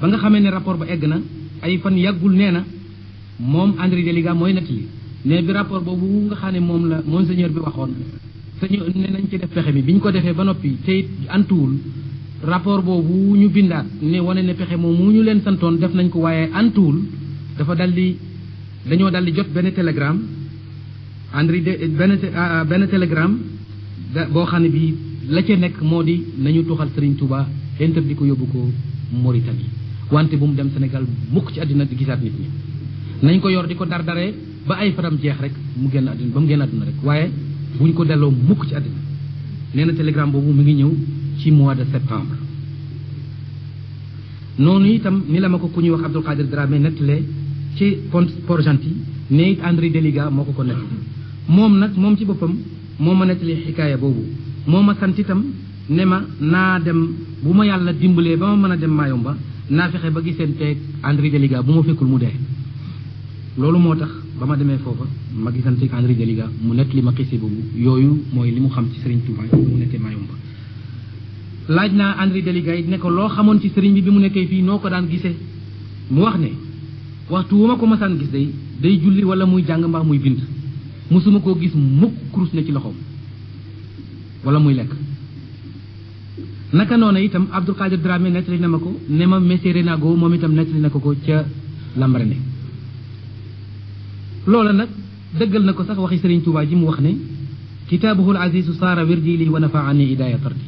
ba nga xamee ne rapport ba egg na ay fan yàggul nee na moom André Déliga mooy nettali ne bi rapport boobu nga xam ne moom la monseigneur bi waxoon sañu ne nañ ci def pexe mi bi ñu ko defee ba noppi te it antuwul rapport boobu ñu bindaat ne wane ne pexe moom mu ñu leen santoon def nañ ko waaye antuwul dafa dañoo dal di jot benn télégramme André benn télégramme boo xam ne bii la ca nekk moo di nañu tuxal Serigne Touba interdit ko yóbbu ko Mauritanie wante bu mu dem Sénégal mukk ci àddina di gisaat nit ñi nañ ko yor di ko dardaree ba ay faram jeex rek mu génn àddina ba mu génn àddina rek waaye buñ ko delloo mukk ci àddina nee na télégramme boobu mu ngi ñëw ci mois de septembre. noonu itam ni la ma ko ku ñuy wax Abdou Khadir Dramé nettalee ci Port-Gentil ne it André Déliga moo ko nettali moom ci boppam moo ma nettali xikaaya boobu moo ma sant itam ne ma naa dem bu ma yàlla dimbalee ba ma mën a dem Mayumba naa fexe ba gisanteeg André Déliga bu ma fekkul mu dee. loolu moo tax ba ma demee foofa ma gisanteeg André Déliga mu nettali ma xise boobu yooyu mooy li mu xam ci Serigne Touba bi mu nekkee Mayumba. laaj naa André Déliga it ne ko loo xamoon ci Serigne bi mu nekkee fii noo ko daan gisee mu wax ne waxtu wu ma ko masaan gis day julli wala muy jàng mbaa muy bind musuma koo gis mukk kurus ne ci loxoom wala muy lekk. naka noonu itam Abdou Khadir Dramé nettali na ma ko ne ma Messie Renago moom itam nettali na ko ca Lambaréné. loola nag dëggal na ko sax waxi Serigne Touba ji mu wax ne kitaabuhul azizu saara wirdi li wa nafaani idaaya tardi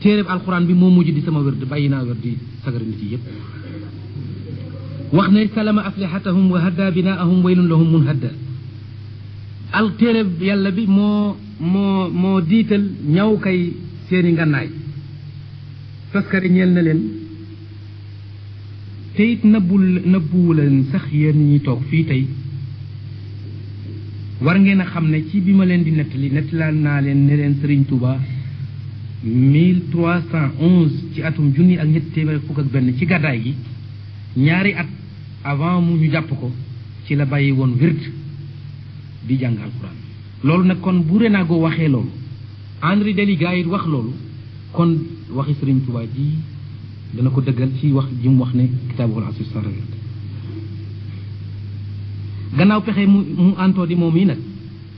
téereb alxuraan bi moo mujj di sama wérd bàyyi naa wérdi sagari nit yi yépp wax ne salama aflihatahum wa hadda binaahum waylun lahum mun hadda al téereb yàlla bi moo diital ñaw kay seeni ngànnaay taskari ñeel na leen te it nëbbuwu leen sax yéen ñi toog fii tey war ngeen a xam ne ci bi ma leen di nettali naa leen ne leen Serigne Touba 1311 ci atum junni ak ñetti téeméer fukk ak benn ci gàddaay gi ñaari at avant mu ñu jàpp ko ci la bàyyi woon wird di jàng alxuraan. loolu nag kon bu Renago waxee loolu André Déliga it wax loolu kon waxi Serigne Touba ji dana ko dëggal ci wax ji mu wax ne kitaabul aziz saara wird. gannaaw pexe mu antoo di moom yi nag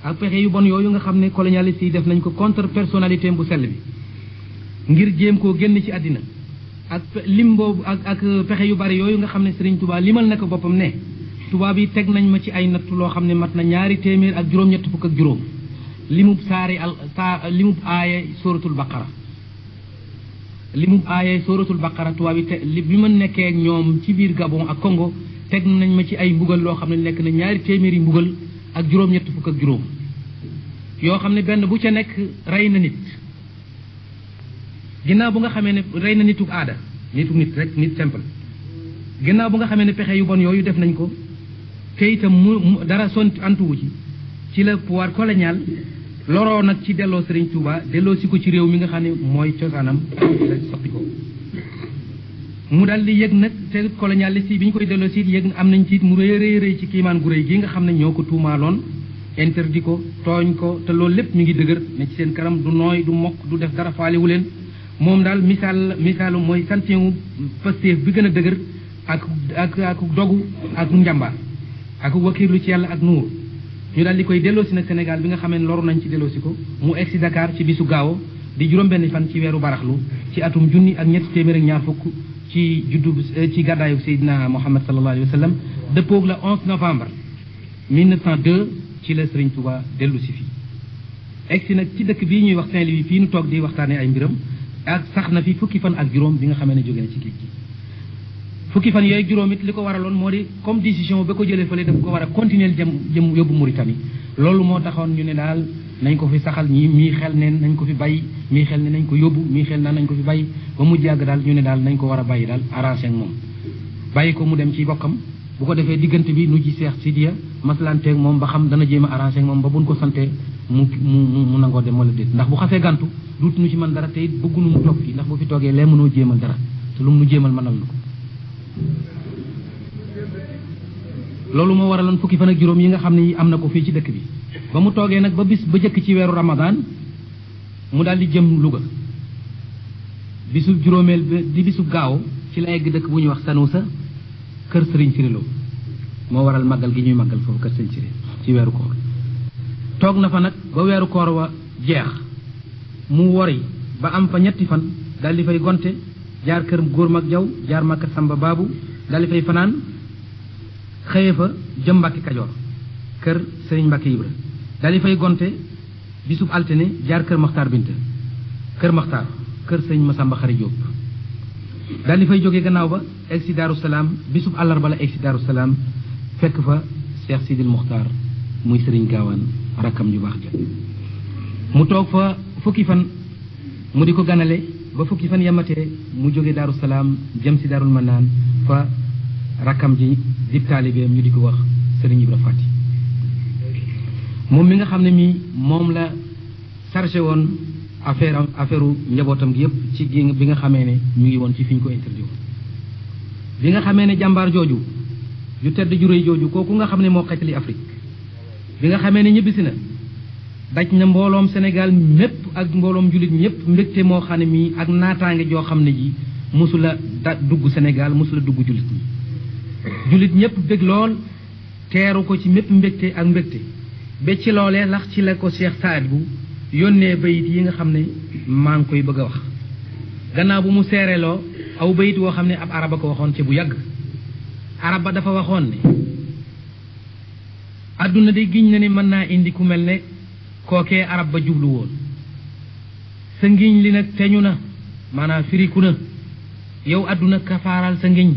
ak pexe yu bon yooyu nga xam ne colonialiste yi def nañ ko contre personnalité bu sell bi ngir jéem koo génn ci àddina ak lim boobu ak pexe yu bari yooyu nga xam ne Serigne Touba limal na ko boppam ne tubaab yi teg nañ ma ci ay natt loo xam ne mat na 200 ak juróom-ñett fukk ak juróom limub limub aaye suratul baqara tubaab yi bi ma nekkee ak ñoom ci biir Gabon ak Congo teg nañ ma ci ay mbugal loo xam ne nekk na 200 mbugal ak juróom-ñett fukk ak juróom yoo xam ne benn bu ca nekk rey na nit ginnaaw bu nga xamee ne rey na nituk aada nituk nit rek nit simple ginnaaw bu nga xamee ne pexe yu bon yooyu def nañ ko te itam mu dara antuwu ci la pouvoir colonial loroo nag ci delloo Serigne Touba delloo si ko ci réew mi nga xam ne mooy cosaanam la soppi ko mu daal di yëg nag te colonialiste yi bi ñu koy delloo si yëg am nañ ci mu rëy ci kiimaan gu rëy gi nga xam ne ñoo ko tuumaaloon interdit ko tooñ ko te loolu lépp mi ngi dëgër ne ci seen kanam du nooy du mokk du def dara faalewu leen moom daal misaalu mooy santiwu Pastef bi gën a dëgër ak dogu ak njàmbaar ak wakiirlu ci yàlla ak nuur ñu daal di koy delloosi nag Sénégal bi nga xamee ne loru nañ ci delloosi ko mu egsi Dakar ci bisu gaawo di juróom-benn fan ci weeru baraxlu ci atum junni ak ñetti téeméer ak ñaar fukk ci juddu ci gàddaayu Seydina Muhammad sallallahu alayhi wa sallam dëppoog la 11 novembre 1902 ci la Serigne Touba dellu si fii egsi nag ci dëkk bii ñuy wax Saint-Louis fii nu toog di waxtaanee ay mbiram ak sax na fi fukki fan ak juróom bi nga xamee ne jóge na ci géej gi fukki fan yooyu juróom it li ko waraloon moo di comme décision ba ko jëlee fële daf ko war a continuer jëm yóbbu Mauritanie loolu moo taxoon ñu ne daal nañ ko fi saxal mii xel ne nañ ko fi bàyyi mii xel ne nañ ko yóbbu mii xel na nañ ko fi bàyyi ba mu jàgg daal ñu ne daal nañ ko war a bàyyi daal arrangé ak moom bàyyi ko mu dem ci bokkam bu ko defee diggante bi nu ji Seex Sidiya maslanteeg moom ba xam dana jéem a arrangé ak moom ba buñ ko santee mu nangoo dem wala déet ndax bu xasee gàntu duutu nu ci mën dara te it bëggunu mu toog fii ndax bu fi toogee lee mënoo jéemal dara te lu mu nu jéemal mënal na ko loolu moo waraloon fukki fan ak juróom yi nga xam ne am na ko fii ci dëkk bi ba mu toogee nag ba bis ba jëkk ci weeru Ramadan mu daal di jëm Louga bisub juróomeel di bisub gaaw ci la egg dëkk bu ñuy wax Sanuusa kër Sëriñ Sirilo moo waral màggal gi ñuy màggal foofu kër Sëriñ Siri ci weeru koor toog na fa nag ba weeru koor wa jeex mu wori ba am fa ñetti fan daal di fay gonte jaar kër góor mag jaw jaar Makka Samba Baabu daal di fay fanaan xëye fa jëm Mbàkke Kajoor kër Sëriñ Mbàkke Ibra daal di fay gonte bisub altine jaar kër Maxtaar Binta kër Maxtaar kër Sëriñ Masamba Xari Jóob daal di fay jógee gannaaw ba egg si Daaru Salaam bisub àllarba la egg si Daaru Salaam fekk fa Cheikh Sidil Muxtaar muy Sëriñ Gaawaan rakkam ju baax ja mu toog fa fukki fan mu di ko ganale ba fukki fan yamatee mu jóge Daaru Salaam jëm si Daarul Manaan fa rakkam ji dib taalibeem ñu di ko wax Sëriñ Ibra Fati moom mi nga xam ne mii moom la chargé woon affaire njabootam gi yëpp ci bi nga xamee ne ñu ngi woon ci fi ñu ko interdit woon bi nga xamee ne jàmbaar jooju ju tedd ju rëy jooju kooku nga xam ne moo xetli Afrique bi nga xamee ne ñibbisi na daj na mbooloom Sénégal mépp ak mbooloom jullit ñëpp mbégte moo xam ne mii ak naataange joo xam ne ji mosula dugg Sénégal mosula dugg jullit ñi jullit ñëpp bég lool teeru ko ci mépp mbégte ak mbégte ba ci loolee lax ci la ko Cheikh Saad bu yónnee bayit yi nga xam ne maa ngi koy bëgg a wax gannaaw bu mu seereloo aw bayit woo xam ne ab araba ko waxoon ci bu yàgg arab ba dafa waxoon ne adduna de giñ na ne mën naa indi ku mel ne kookee arab ba jublu woon sa ngiñ li nag teñu na maanaam firiku na yow adduna kafaaral sa ngiñ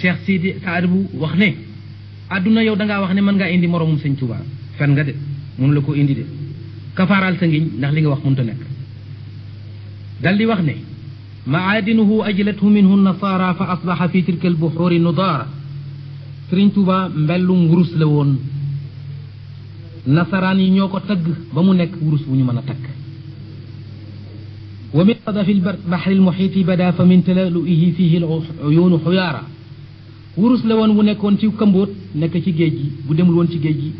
Cheikh Sidi Saad bu wax ne adduna yow dangaa wax ne mën ngaa indi moromum Sëñ Tuubaa fen nga de mun la ko indi de kafaaral sa ngiñ ndax li nga wax mënta nekk dal di wax ne maadinuhu ajlathu minhu nasaara fa asbaxa fi tilka albuxuuri nudaara Sëriñ Tuubaa mbellum wurus la woon nasaraan yi ñoo ko tagg ba mu nekk wurus bu ñu mën a takk wa min sadafi lbaxri lmuxiiti bada fa min talaluihi fihi luyuunu xuyaara wurus la woon bu nekkoon ci këmbóot nekk ci géej gi bu demul woon ci géej gi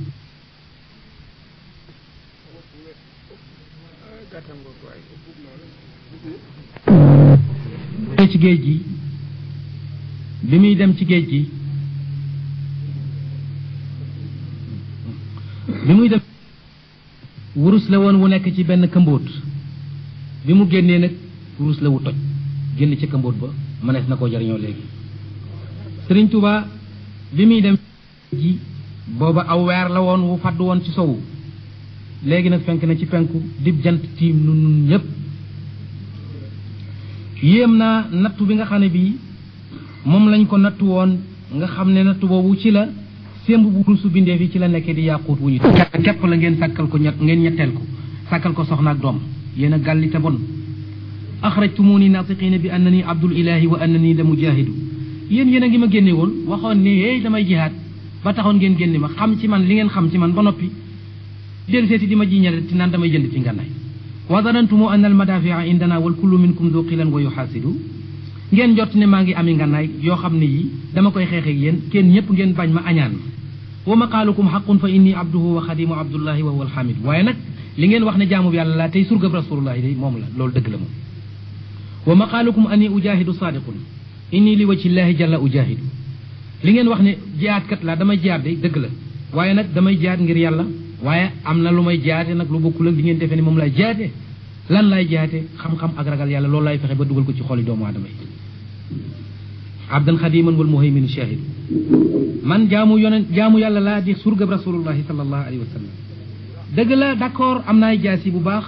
ci géej gi bi muy dem ci géej gi bi muy def wurus la woon wu nekk ci benn këmbóot bi mu génnee nag wurus la wu toj génn ci këmbóot ba mënees na koo jariñoo léegi Sëriñ Tuubaa bi muy dem ji booba aw weer la woon wu fàdd woon ci sowu léegi nag fenk na ci penku dib jant tiim nun ñépp yéem naa nattu bi nga xam ne bii moom lañ ko nattu woon nga xam ne nattu boobu ci la sémb bu rusu bindee fi ci la nekkee di yàquut wu ñu képp la ngeen sàkkal ko ngeen ñetteel ko sàkkal ko soxna ak doom yéen a gàlli te bon axrajtumuni natiqina bi annani abdul ilahi wa annani la mujahidu yéen a ngi ma génne woon waxoon ne hey damay jihaad ba taxoon ngeen génne ma xam ci man li ngeen xam ci man ba noppi del seeti di ma jiñale ti naan damay jënd ci ngànnaay wa zanantumu anna al madafia indana wal kullu minkum du qilan wa yuhasidu ngeen jot ne maa ngi ami ngànnaay yoo xam ne yi dama koy xeexeeg yéen kenn ñëpp ngeen bañ ma añaan wa maqaalukum xaqun fa inni abduhu wa xadimu abdullahi wa huwa alhamid waaye nag li ngeen wax ne jaamu yàlla laa tey surgab rasulullahi day moom la loolu dëgg la moom wa maqaalukum anni ujahidu sadiqun inni li wajhillahi jalla ujahidu li ngeen wax ne jihaad kat laa damay jihaad day dëgg la waaye nag damay jihaad ngir yàlla waaye am na lu may jihaate nag lu bokkul ak li ngeen defee ne moom laay jihaate lan laay jihaate xam-xam ak ragal yàlla loolu laay fexe ba dugal ko ci xoli doomu aadama yi abdan xadiman wal muhaymin shahid man jaamu yàlla laa di surgab rasulullahi sallallahu alayhi wa sallam dëgg la d'accord am naay jaasi bu baax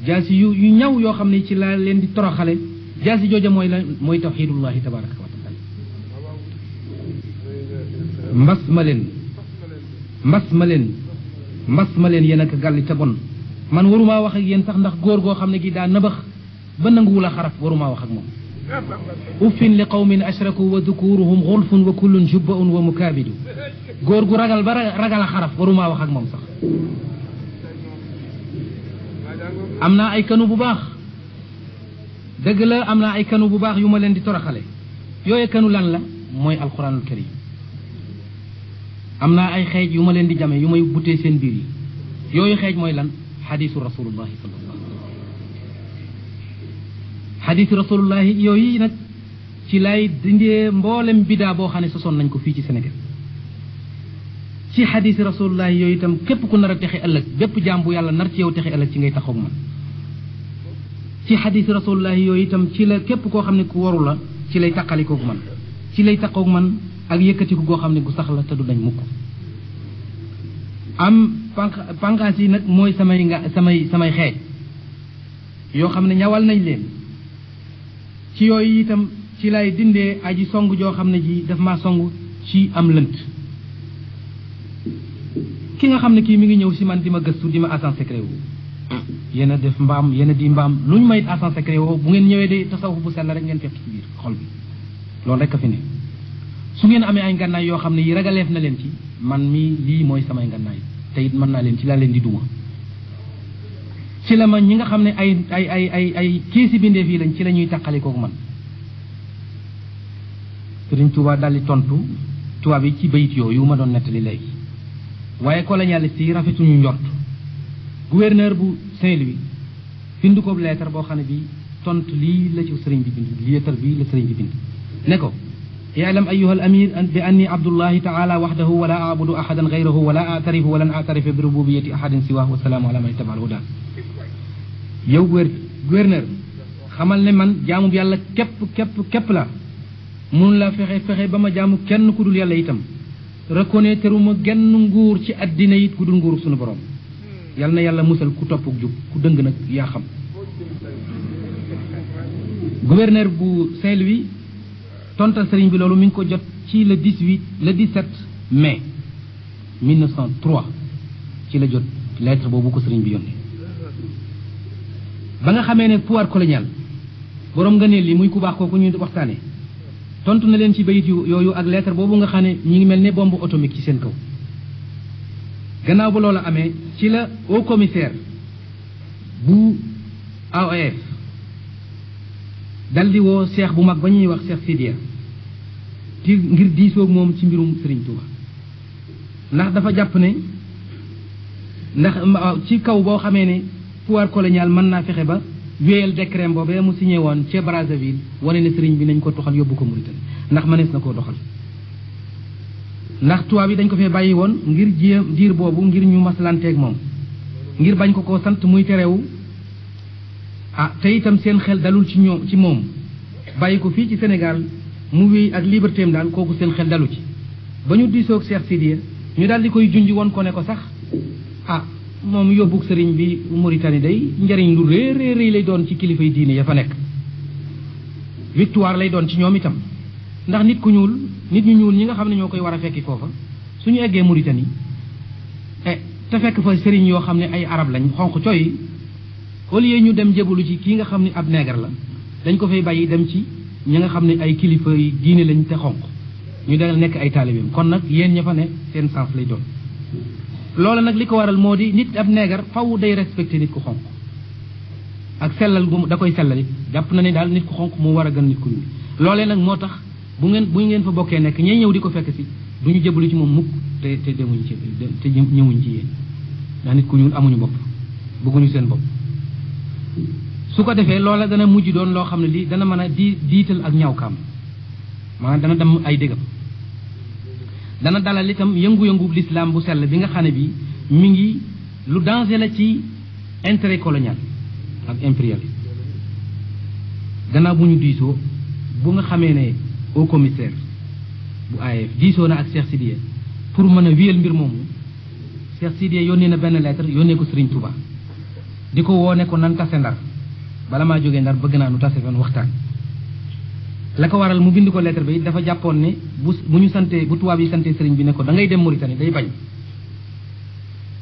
jaasi yu ñaw yoo xam ne ci laa leen di toroxale jaasi jooja mooy la mooy tawxidullahi tabaraka wa taala mbas ma leen yéen ak gàlli te bon man warumaa wax ak yéen sax ndax góor goo xam ne gi daa nëbax ba nanguwul a xaraf warumaa wax ak moom uffin li qawmin ashraku wa dukuruhum xulfun wa kullun jubbaun wa mukaabidu góor gu ragal ba ragal a xaraf warumaa wax ak moom sax am naa ay kanu bu baax dëgg la am naa ay kanu bu baax yu ma leen di toroxale yooyu kanu lan la mooy alquranul karim am naa ay xeej yu ma leen di jame yu may buttee seen biir yi yooyu xeej mooy lan xadiisu rasulullahi sallallahu alayhi wa sallam xadiisu rasulullahi yooyu nag ci lay dindee mboolem bidaa boo xam ne sosoon nañ ko fii ci Sénégal ci xadiisi rasulullahi yooyu itam képp ku nar a texe ëllëg bépp jaam bu yàlla nar ci yow texe ëllëg ci ngay taxaw man ci xadiisi rasulullahi yooyu itam ci la képp koo xam ne ku waru la ci lay taqalikoog man ci lay taqoog man ak yëkkatiku goo xam ne gu sax la te du dañ mukk am pankaas yi nag mooy samay xeej yoo xam ne ñawal nañ leen ci yooyu itam ci lay dindee aji song joo xam ne ji daf maa song ci am lënt ki nga xam ne kii mi ngi ñëw si man di ma gëstu di ma agent secret wu yéen a def mbaam yéen a di mbaam lu ñu may agent secret woo bu ngeen ñëwee de tasawuf bu sell rek ngeen fekk ci biir xol bi loolu rek a fi ne su ngeen amee ay ngannaay yoo xam ne yi ragaleef na leen ci man mi lii mooy samay ngannaay te it mën naa leen ci laa leen di duma ci la ma ñi nga xam ne ay kii si bindee fii lañ ci la ñuy tàqali kooku man Sëriñ Tuubaa daldi tontu tubaab yi ci bayit yooyu ma doon nettali léegi waaye colonialiste yi rafetuñu njort gouverneur bu Saint-Louis bind ko lettre boo xam ne bi tontu lii la ci sëriñ bi bind lettre bi la sëriñ bi bind ne ko i'lam ayyuha al amir bi anni abdullahi taala wahdahu wala a'budu ahadan ghayrahu wala a'tarifu walan a'tarifa bi rububiyyati ahadin siwahu wa salaamu ala man ittaba al huda yow gouverneur xamal ne man jaamu yàlla képp la mun la fexe ba ma jaamu kenn ku dul yàlla itam reconnaître ma genn nguur ci addina it ku dul nguuru suñu borom yal na yàlla musal ku topp jub ku dëng nag yaa xam gouverneur bu Saint-Louis tontal sëriñ bi loolu mi ngi ko jot ci le 17 mai 1903 ci la jot lettre boobu ko sëriñ bi yónnee ba nga xamee ne pouvoir colonial borom nga ne li muy ku baax kooku ñu waxtaane tontu na leen ci bayit yooyu ak lettre boobu nga xam ne ñi ngi mel ne bombe atomique ci seen kaw gannaaw ba loola amee ci la haut commissaire bu AOF dal di woo seex bu mag ba ñuy wax Cheikh Sidiya ci ngir diisoog moom ci mbirum Serigne Touba ndax dafa jàpp ne ndax ci kaw boo xamee ne pouvoir colonial mën naa fexe ba wéyal décret boobee mu signé woon ca Brazzaville wane ne sëriñ bi nañ ko toxal yóbbu ko Mauritanie ndax mënees na koo doxal ndax tubaab yi dañ ko fee bàyyi woon ngir diir boobu ngir ñu maslanteeg moom ngir bañ ko koo sant muy terewu te itam seen xel dalul ci moom bàyyi ko fii ci Sénégal mu wéy ak liberté am daal kooku seen xel dalu ci ba ñu diisoog Cheikh Sidiya ñu daal di koy junj woon ko ne ko sax moom yóbbug sëriñ bi Mauritanie day njariñ lu réy lay doon ci kilifa yi diine ya fa nekk victoire lay doon ci ñoom itam ndax nit ñu ñuul ñi nga xam ne ñoo koy war a fekki foofa suñu eggee Mauritanie te fekk fa sëriñ yoo xam ne ay arab lañ xonq coy au lieu ñu dem jébalu ci kii nga xam ne ab nègre la dañ ko fay bàyyi dem ci ñi nga xam ne ay kilifa yi diine lañ te xonq ñu dal nekk ay taalibeem kon nag yéen ña fa ne seen sens lay doon loola nag li ko waral moo di nit ab neegar faw day respecté nit ku xonq ak sellal gu da koy sellal it jàpp na ne daal nit ku xonq moo war a gën nit ku ñuul loolee nag moo tax bu ngeen fa bokkee nekk ñay ñëw di ko fekk si du ñu jëbalu ci moom mukk te demuñ ci te ñëwuñ ci yéen ndax nit ku ñuul amuñu bopp bëgguñu seen bopp su ko defee loola dana mujj doon loo xam ne lii dana mën a diital ak ñawkaam maanaam dana dem ay dégam dana dalal itam yëngu-yëngu l'islam bu sell bi nga xam ne bi mi ngi lu danger la ci intérêt colonial ak impérial gannaaw bu ñu diisoo bu nga xamee ne au commissaire bu AF diisoo na ak Cheikh Sidiya pour mën a wéyal mbir moomu Cheikh Sidiya yónnee na benn lettre yónnee ko Serigne Touba di ko woone ko nan tase Ndar bala maa jógee Ndar bëgg naa nu tase fan waxtaan la ko waral mu bind ko lettre bi dafa jàppoon ne bu ñu santee bu tubaab yi santee sëriñ bi ne ko da ngay dem Mauritanie day bañ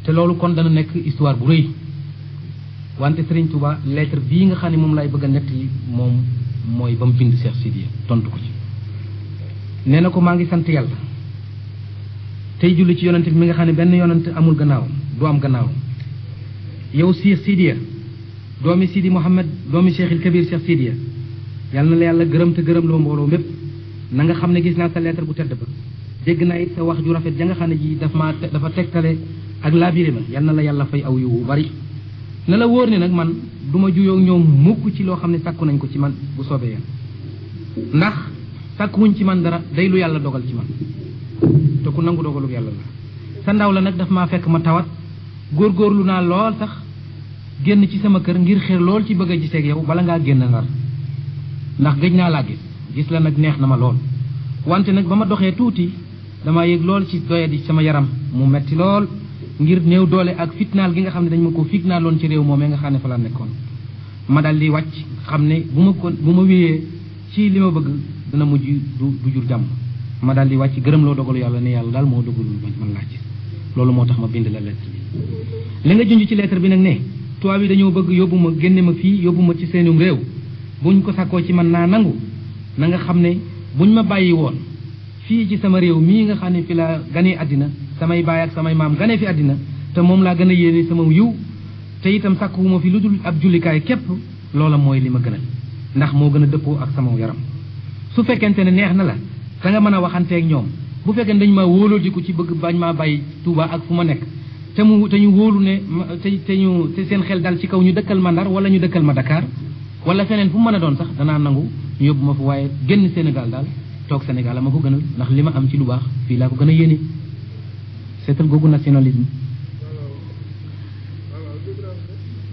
te loolu kon dana nekk histoire bu rëy wante Sëriñ Touba lettre bii nga xam ne moom lay bëgg a nett yi moom mooy ba mu bind Cheikh Sidiya tontu ko ci nee na ko maa ngi sant yàlla tey julli ci yonante bi mi nga xam ne benn yonante amul gannaawam du am gannaawam yow Cheikh Sidiya doomi Sidi Mouhamed doomi Cheikhil Kabir Cheikh Sidiya yàlla na la yàlla gërëm te gërëm loo mbooloo mépp na nga xam ne gis naa sa lettre bu tedd ba dégg naa it sa wax ju rafet ja nga xam ne ji dafa tegtale ak laabire ma yal na la yàlla fay aw yu bu bari na la wóor ne nag man du ma juyoo ñoom mukk ci loo xam ne sàkku nañ ko ci man bu soobee yàlla ndax sàkkuwuñ ci man dara day lu yàlla dogal ci man te ku nangu dogalu yàlla la sa ndaw la nag daf maa fekk ma tawat góorgóorlu naa lool sax génn ci sama kër ngir xër lool ci bëgg a giseeg yow bala ngaa génn Ndar ndax gëj naa laa gis la nag neex na ma lool wante nag ba ma doxee tuuti damaa yëg lool ci doyadi sama yaram mu metti lool ngir néew doole ak fitnaal gi nga xam ne dañ ma ko fitnaaloon ci réew moomee nga xam ne fa la nekkoon ma dal di wàcc xam ne bu ma wéyee ci li ma bëgg dana mujj du jur jàmm ma dal di wàcc gërëm loo dogalu yàlla ne yàlla daal moo dogalul man laa gis loolu moo tax ma bind la lettre bi li nga junj ci lettre bi nag ne tubaab yi dañoo bëgg yóbbu ma génne ma fii yóbbu ma ci seenum réew buñ ko sàkkoo ci man naa nangu na nga xam ne buñ ma bàyyi woon fii ci sama réew mii nga xam ne fi laa ganee àddina samay baay ak samay maam ganee fi àddina te moom laa gën a yéene sama yiw te itam sàkkuwuma fi lu dul ab jullikaay képp loola mooy li ma gënal ndax moo gën a dëppoo ak sama yaram su fekkente ne neex na la da nga mën a waxanteeg ñoom bu fekkee dañ ma wóoloo diku ci bëgg bañ maa bàyyi Touba ak fu ma nekk te ñu wóolu ne te seen xel dal ci kaw ñu dëkkal ma Ndar wala ñu dëkkal ma Dakar wala feneen fu mu mën a doon sax danaa nangu ñu yóbbu ma fu waaye génn Sénégal daal toog Sénégal la ma ko gënal ndax li ma am ci lu baax fii laa ko gën a yéene seetal googu nationalisme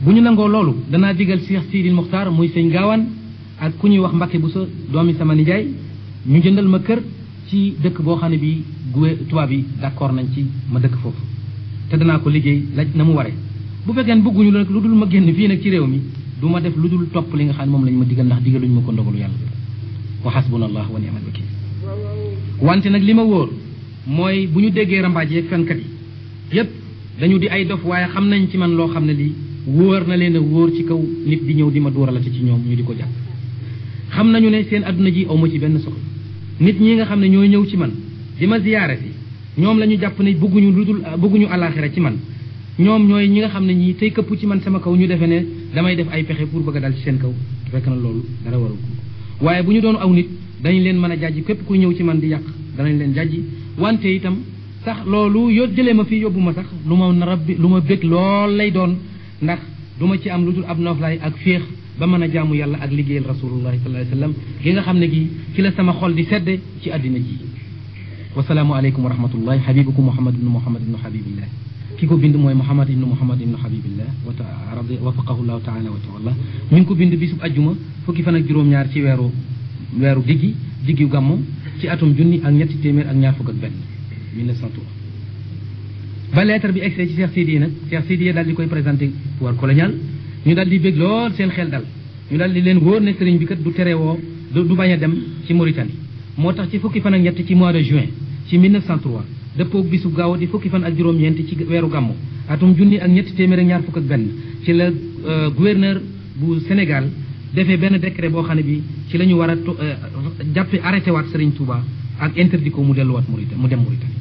bu ñu nangoo loolu danaa digal Cheikh Sidil Mokhtar muy sëñ Gaawaan ak ku ñuy wax Mbakke bu sa doomi sama nijaay ñu jëndal ma kër ci dëkk boo xam ne bii tubaab yi d'accord nañ ci ma dëkk foofu te danaa ko liggéey la na mu waree bu fekkee bëgguñu nag lu dul ma génn fii nag ci réew mi du ma def lu dul topp li nga xam ne moom lañ ma digal ndax digaluñu ma ko ndogalu yàlla wa hasbunallah wa ni'mal wakil wante nag li ma wóor mooy bu ñu déggee rambaaj yeeg fenkat yi yépp dañu di ay dof waaye xam nañ ci man loo xam ne lii wóor na leen a wóor ci kaw nit di ñëw di ma dóoralate ci ñoom ñu di ko jàpp xam nañu ne seen adduna ji aw ma ci benn soxla nit ñi nga xam ne ñooy ñëw ci man di ma ziyaare si ñoom la ñu jàpp ne bëgguñu alaxira ci man ñoom ñooy ñi nga xam ne ñii tey këpp ci man sama kaw ñu defee ne damay def ay pexe pour bëgg a dal ci seen kaw fekk na loolu dara waru ko waaye bu ñu doon aw nit dañ leen mën a jàjji képp ku ñëw ci man di yàq danañ leen jàjji wante itam sax loolu jëlee ma fii yóbbu ma sax lu ma bég lool lay doon ndax du ma ci am lu dul ab noflaay ak féex ba mën a jaamu yàlla ak liggéeyal rasulullahi sallallahu alayhi wasallam gi nga xam ne gi ci la sama xol di sedde ci àddina ji wasalaamu aleykum wa rahmatullahi habibukum muhammad ibnu habibillah ki ko bind mooy muhammad ibnu habibillah wafaqahu llahu taala wa tawalla mi ngi ko bind bisub ajjuma fukki fan ak juróom-ñaar ci weeru diggi gàmmu ci atum junni ak ñetti téeméer ak ñaar fukk ak benn 1903 ba lettre bi egsee ci Cheikh Sidiya nag Cheikh Sidiya daal di koy présenté pouvoir colonial ñu daal di bég lool seen xel dal ñu daal di leen wóor ne sëriñ bi kat du terewoo du bañ a dem ci Mauritanie moo tax ci fukki fan ak ñett ci mois de juin ci 1903 dëppoog bisu gaaw di fukki fan ak juróom-ñeent ci weeru gàmmu atum junni ak ñetti téeméer ak ñaar fukk ak benn ci la gouverneur bu Sénégal defee benn décret boo xam ne bi ci la ñu war a jàppe arrêté waat Serigne Touba ak interdit ko mu delluwaat Mauritanie mu dem Mauritanie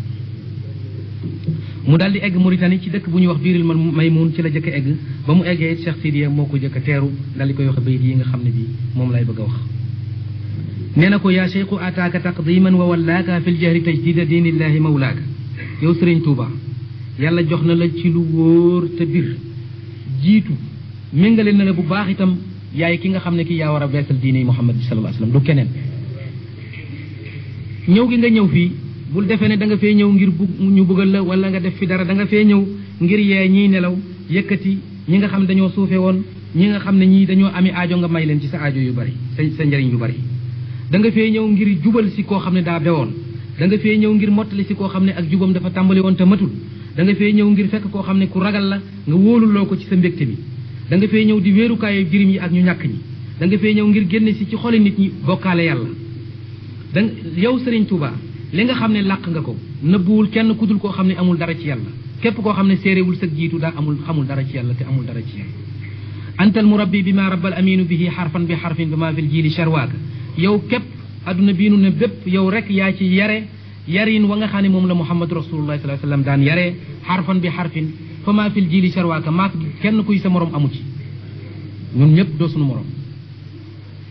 mu daal di egg Mauritanie ci dëkk bu ñuy wax Biiril Maymoun ci la jëkk a egg ba mu eggee Cheikh Sidiya moo ko jëkk a teeru daal di koy wax bayit yi nga xam ne bi moom lay bëgg a wax nee na ko yaa cheikhu ataaka taqdiman wa wallaaka fil jahri tajdida diinillahi mawlaaka yow Serigne Touba yàlla jox na la ci lu wóor te bir jiitu méngale na la bu baax itam yaay ki nga xam ne ki yaa war a beesal diine yi Muhammad sallallahu alayhi wasallam du keneen ñëw gi nga ñëw fii bul defee ne da nga fee ñëw ngir ñu bëggal la wala nga def fi dara da nga fee ñëw ngir yee ñiy nelaw yëkkati ñi nga xam ne dañoo suufe woon ñi nga xam ne ñii dañoo ami aajo nga may leen ci sa aajo yu bari sa njëriñ yu bari da nga fee ñëw ngir jubal si koo xam ne daa bewoon da nga fee ñëw ngir mottali si koo xam ne ak jubam dafa tàmbali woon te matul da nga fee ñëw ngir fekk koo xam ne ku ragal la nga wóoluloo ko ci sa mbégte bi da nga fee ñëw di wéerukaayu jirim yi ak ñu ñàkk ñi da nga fee ñëw ngir génne si ci xoli nit ñi bokkaale yàlla yow Serigne Touba li nga xam ne làq nga ko nëbbuwul kenn ku dul koo xam ne amul dara ci yàlla képp koo xam ne séeréwul sa jiitu daa xamul dara ci yàlla te amul dara ci yàlla antal murabbi bi ma rabbal aminu bihi xarfan bi xarfin bi ma fil jiili sharwaaka yow képp adduna biinu ne bépp yow rek yaa ci yare yarin wa nga xam ne moom la Muhammad rasulullah sallallahu alayhi wasallam daan yare xarfan bi xarfin fa ma fil jiili sharwaaka maak kenn kuy sa morom amu ci ñun ñëpp doo sunu morom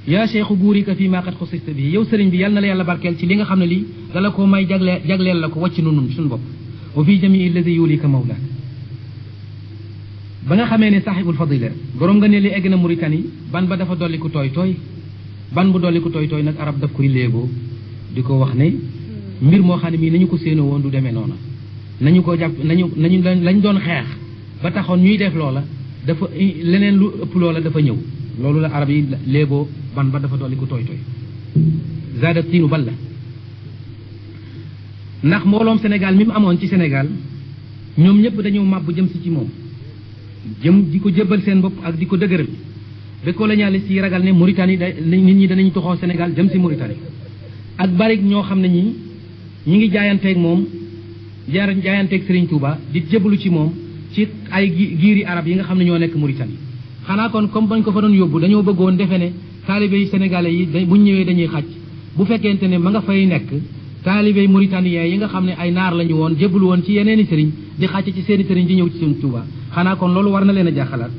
yaa cheikhu buurika fii maa qad xusista bi yow sëriñ bi yàlla na la yàlla barkeel ci li nga xam ne lii dala ko may jagleel la ko wàcc nun suñu bopp wa fii jamii alladi yulika mawlaak ba nga xamee ne saaxibul fadila borom nga ne li egg na Mauritanie ban ba dafa dolli ku tooy tooy ban bu dolli ku tooy tooy nag arab daf koy léegoo di ko wax ne mbir moo xam ne mii nañu ko séenoo woon du demee noona nañu ko jàpp nañu lañ doon xeex ba taxoon ñuy def loola dafa leneen lu ëpp loola dafa ñëw loolu la arab yi léegoo ban ba dafa dolli ku tooy tooy zaada tiinu bal la ndax mbooloom Sénégal mi mu amoon ci Sénégal ñoom ñëpp dañoo màbb jëm si ci moom jëm di ko jébbal seen bopp ak di ko dëgëral ba colonialiste yi ragal ne Mauritanie nit ñi danañ toxoo Sénégal jëm si Mauritanie ak bari ñoo xam ne ñi ngi jaayanteeg moom jaayanteeg Serigne Touba di jébbalu ci moom ci ay giiri arab yi nga xam ne ñoo nekk Mauritanie xanaa kon comme bañ ko fa doon yóbbu dañoo bëggoon defe ne taalibe yi sénégalais yi buñ ñëwee dañuy xàcc bu fekkente ne ma nga fay nekk taalibe yi mauritanien yi nga xam ne ay naar lañu woon jébbalu woon ci yeneeni sëriñ di xàcc ci seeni sëriñ di ñëw ci Serigne Touba xanaa kon loolu war na leen a jaaxalaat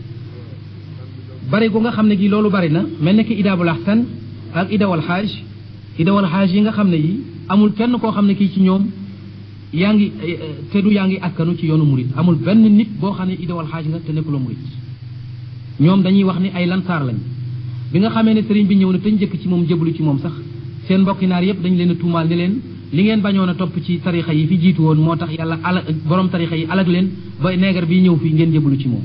bari gu nga xam ne gi loolu bari na mel ne ki idaabul ahsan ak idawal xaaj yi nga xam ne yi amul kenn koo xam ne kii ci ñoom yaa ngi askanu ci yoonu murit amul benn nit boo xam ne idawal xaaj nga te nekkuloo murit ñoom dañuy wax ni ay lansaar lañ bi nga xamee ne sëriñ bi ñëw na te njëkk ci moom jébbalu ci moom sax seen mbokki naar yëpp dañ leen a tuumaal ne leen li ngeen bañoon a topp ci tarixa yi fi jiitu woon moo tax yàlla borom tarixa yi alag leen ba neegar bi ñëw fii ngeen jébbalu ci moom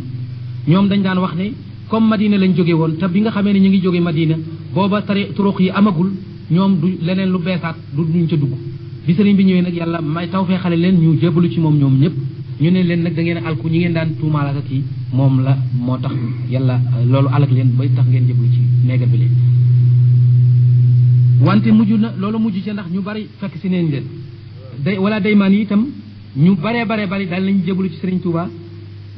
ñoom dañ daan wax ne comme Madina lañ jóge woon te bi nga xamee ne ñu ngi jóge Madina booba turuq yi amagul ñoom du leneen lu beesaat du duñ ca dugg bi sëriñ bi ñëwee nag yàlla may taw fee xale leen ñu jébbalu ci moom ñoom ñëpp ñu ne leen nag da ngeen alku ñi ngeen daan tuumaal ak kii moom la moo tax yàlla loolu alag leen bay tax ngeen jébbalu ci neegar bi leen wante mujj na loolu mujj ca ndax ñu bari fekk si neen leen wala daymaan yi itam ñu bari daal nañu jébbalu ci Serigne Touba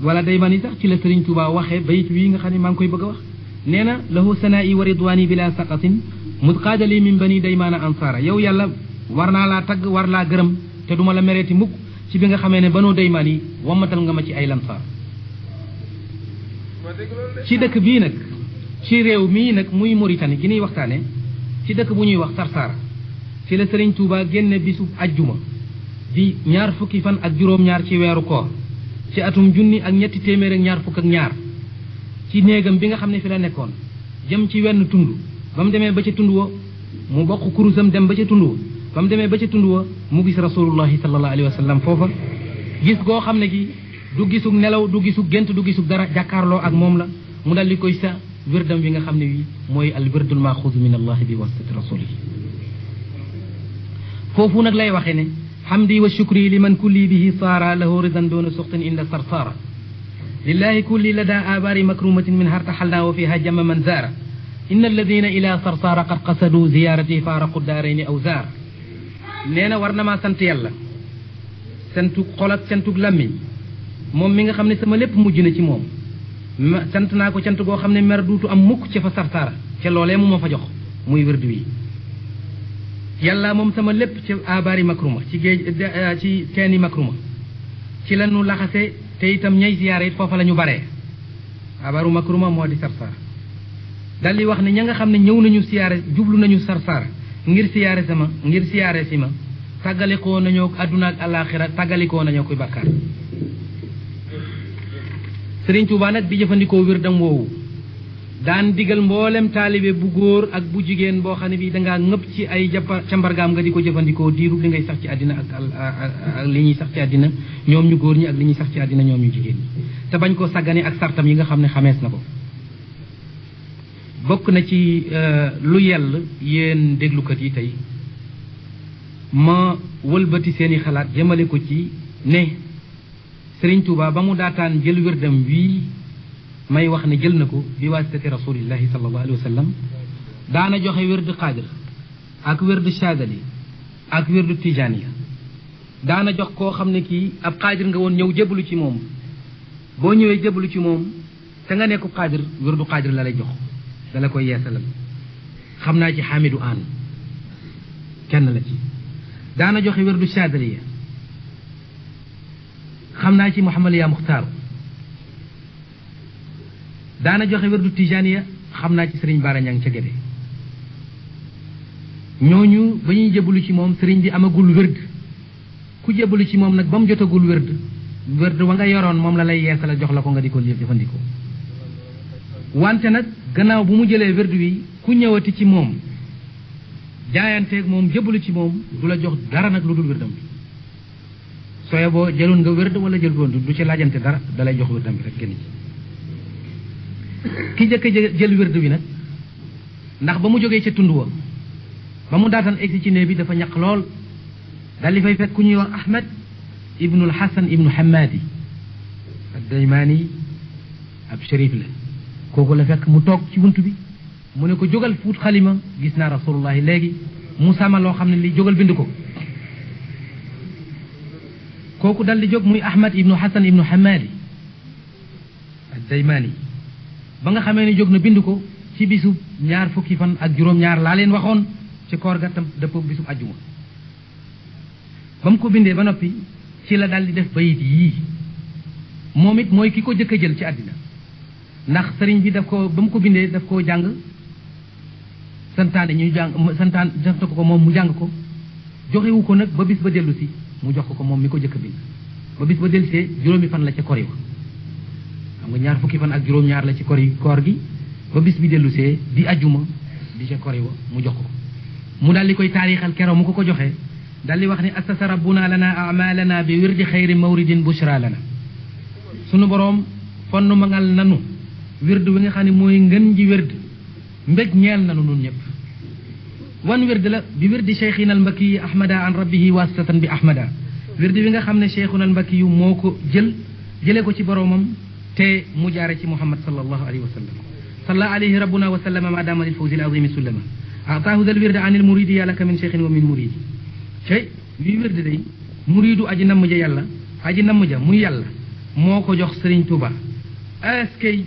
wala daymaan yi sax ci la Serigne Touba waxee bayit wi nga xam ne maa ngi koy bëgg a wax nee na lahu sanaa'i wa ridwaani bila saqatin mudqaadali min bani daymaana ansaara yow yàlla war naa laa tagg war laa gërëm te duma la mereeti mukk ci bi nga xamee ne banoo daymaan yi wammatal nga ma ci ay lansaar ci dëkk bii nag ci réew mii nag muy Mauritanie gi ñuy waxtaane ci dëkk bu ñuy wax Sarsara ci la Serigne Touba génne bisu ajjuma di ñaar fukki fan ak juróom-ñaar ci weeru koor ci atum junni ak ñetti téeméer ak ñaar fukk ak ñaar ci néegam bi nga xam ne fi la nekkoon jëm ci wenn tund ba mu demee ba ca tund wa mu bokk kurusam dem ba ca tund wa ba mu demee ba ca tund wa mu gis rasulullahi sallallahu alayhi wa sallam foofa gis goo xam ne gi du gisug nelaw du gisug gént du gisug dara jàkkaarloo ak moom la mu dal di koy sa wirdam wi nga xam ne wi mooy al wirdul maxuud min allahi bi wasitati rasulihi foofu nag lay waxee ne hamdi wa shukri liman kulli bihi saara lahu ridan doona suxtin inda sarsara lillahi kulli lada abari makrumatin min hartaxalna wa fiha jama man zaara inna alladina ila sarsara qad qasadu ziyarati faaraqu daarayni aw zaar nee na war na maa sant yàlla santug xol ak santug làmmiñ moom mi nga xam ne sama lépp mujj na ci moom sant naa ko cant goo xam ne mer duutu am mukk ca fa Sarsara ca loolee mu ma fa jox muy wërdu wi yàlla moom sama lépp ca abari makruma ci géej ci teeni makruma ci la ñu laxase te itam ñay siyaare it foofa la ñu baree abaru makruma moo di Sarsara dal di wax ne ña nga xam ne ñëw nañu siyaare jublu nañu Sarsara ngir siyaare si ma tàggalikoo nañoo adduna ak alaxira tàggalikoo nañoo koy bàkkaar Sëriñ Tuubaa nag di jëfandikoo wirdam woowu daan digal mboolem taalibe bu góor ak bu jigéen boo xam ne bi dangaa ngëpp ci ay cambargaam nga di ko jëfandikoo diiru li ngay sax ci àddina ak li ñuy sax ci àddina ñoom ñu góor ñi ak li ñuy sax ci àddina ñoom ñu jigéen ñi te bañ koo sàggane ak sartam yi nga xam ne xamees na ko bokk na ci lu yell yéen déglukat yi tey ma wëlbati seeni xalaat jëmale ko ci ne Sëriñ Tuuba ba mu daataan jël wérdam wii may wax ne jël na ko bi waasitati rasulillahi sallallahu alayhi wa sallam daana joxe wérdu xaadir ak wérdu chadali ak wérdu tijaniya daana jox koo xam ne kii ab xaadir nga woon ñëw jébbalu ci moom boo ñëwee jébbalu ci moom te nga nekku xaadir wérdu xaadir la lay jox da la koy yeesalal xam naa ci xamidu an kenn la ci daana joxe wérdu chadaliya xam naa ci Muhammad yaa Muxtaaru daana joxe wérdu tijaaniya xam naa ci sëriñ Bara Ñang ca Gédé ñooñu ba ñuy jébbalu ci moom sëriñ bi amagul wérd ku jébbalu ci moom nag ba mu jotagul wérd wa nga yoroon moom la lay yeesala jox la ko nga di ko jëfandikoo wante nag gannaaw bu mu jëlee wérd wi ku ñëwati ci moom jaayanteeg moom jébbalu ci moom du la jox dara nag lu dul wérdam bi sooye boo jëloon nga wérd wala jël woon du ci laajante dara dalay jox wérdam bi rek génn ci ki jëkk jël wérd wi nag ndax ba mu jógee ca tund wa ba mu daataan egsi ci néeg bi dafa ñaq lool dal di fay fekk ku ñuy wax Ahmad ibnul Hasan ibnu Hamadi ad-Daymaani ab shérif la kooku la fekk mu toog ci bunt bi mu ne ko jógal fuut xalima gis naa rasulullahi léegi mu sama loo xam ne li jógal bind ko kooku dal di jóg muy Ahmad ibnu Hasan ibnu Hamadi ad-Daymaani ba nga xamee ne jóg na bind ko ci bisu ñaar fukki fan ak juróom-ñaar laa leen waxoon ci koor ga tam dëppoo bisu ajjuma ba mu ko bindee ba noppi ci la dal di def bayit yii moom it mooy ki ko jëkk a jël ci àddina ndax sëriñ bi daf ko ba mu ko bindee daf koo jàng santaane ñuy jàng santaan def na ko moom mu jàng ko joxewu ko nag ba bis ba dellu si mu jox ko moom mi ko jëkk a bind ba bis ba dellusee juróomi fan la ca kori wa xam nga ñaar fukki fan ak juróom-ñaar la ci koor gi ba bis bi dellusee di ajjuma di ca kori wa mu jox ko mu daal di koy taarixal keroog mu ko joxee daal di wax ne assasa rabbuna lana amalana bi wirdi xayri mawridin bushra lana sunu boroom fonn mangal nanu wird wi nga xam ne mooy ngën ji wird mbég ñeel nanu nun ñëpp wan wird la bi wirdi cheikhina al mbakki ahmada an rabbihi wasitatan bi ahmada wird wi nga xam ne cheikhuna al mbakki yu moo ko jëlee ko ci boroomam te mu jaare ci muhammad sallallahu alayhi wa sallam salla alayhi rabbuna wa sallama ma dama lil fawzi al azimi sullama ataahu dal wird an il muridi yàllaka min cheikhin wa min muridi cey wi wird day muridu aji namm ja yàlla aji namm ja muy yàlla moo ko jox Sëriñ Tuuba est-ce que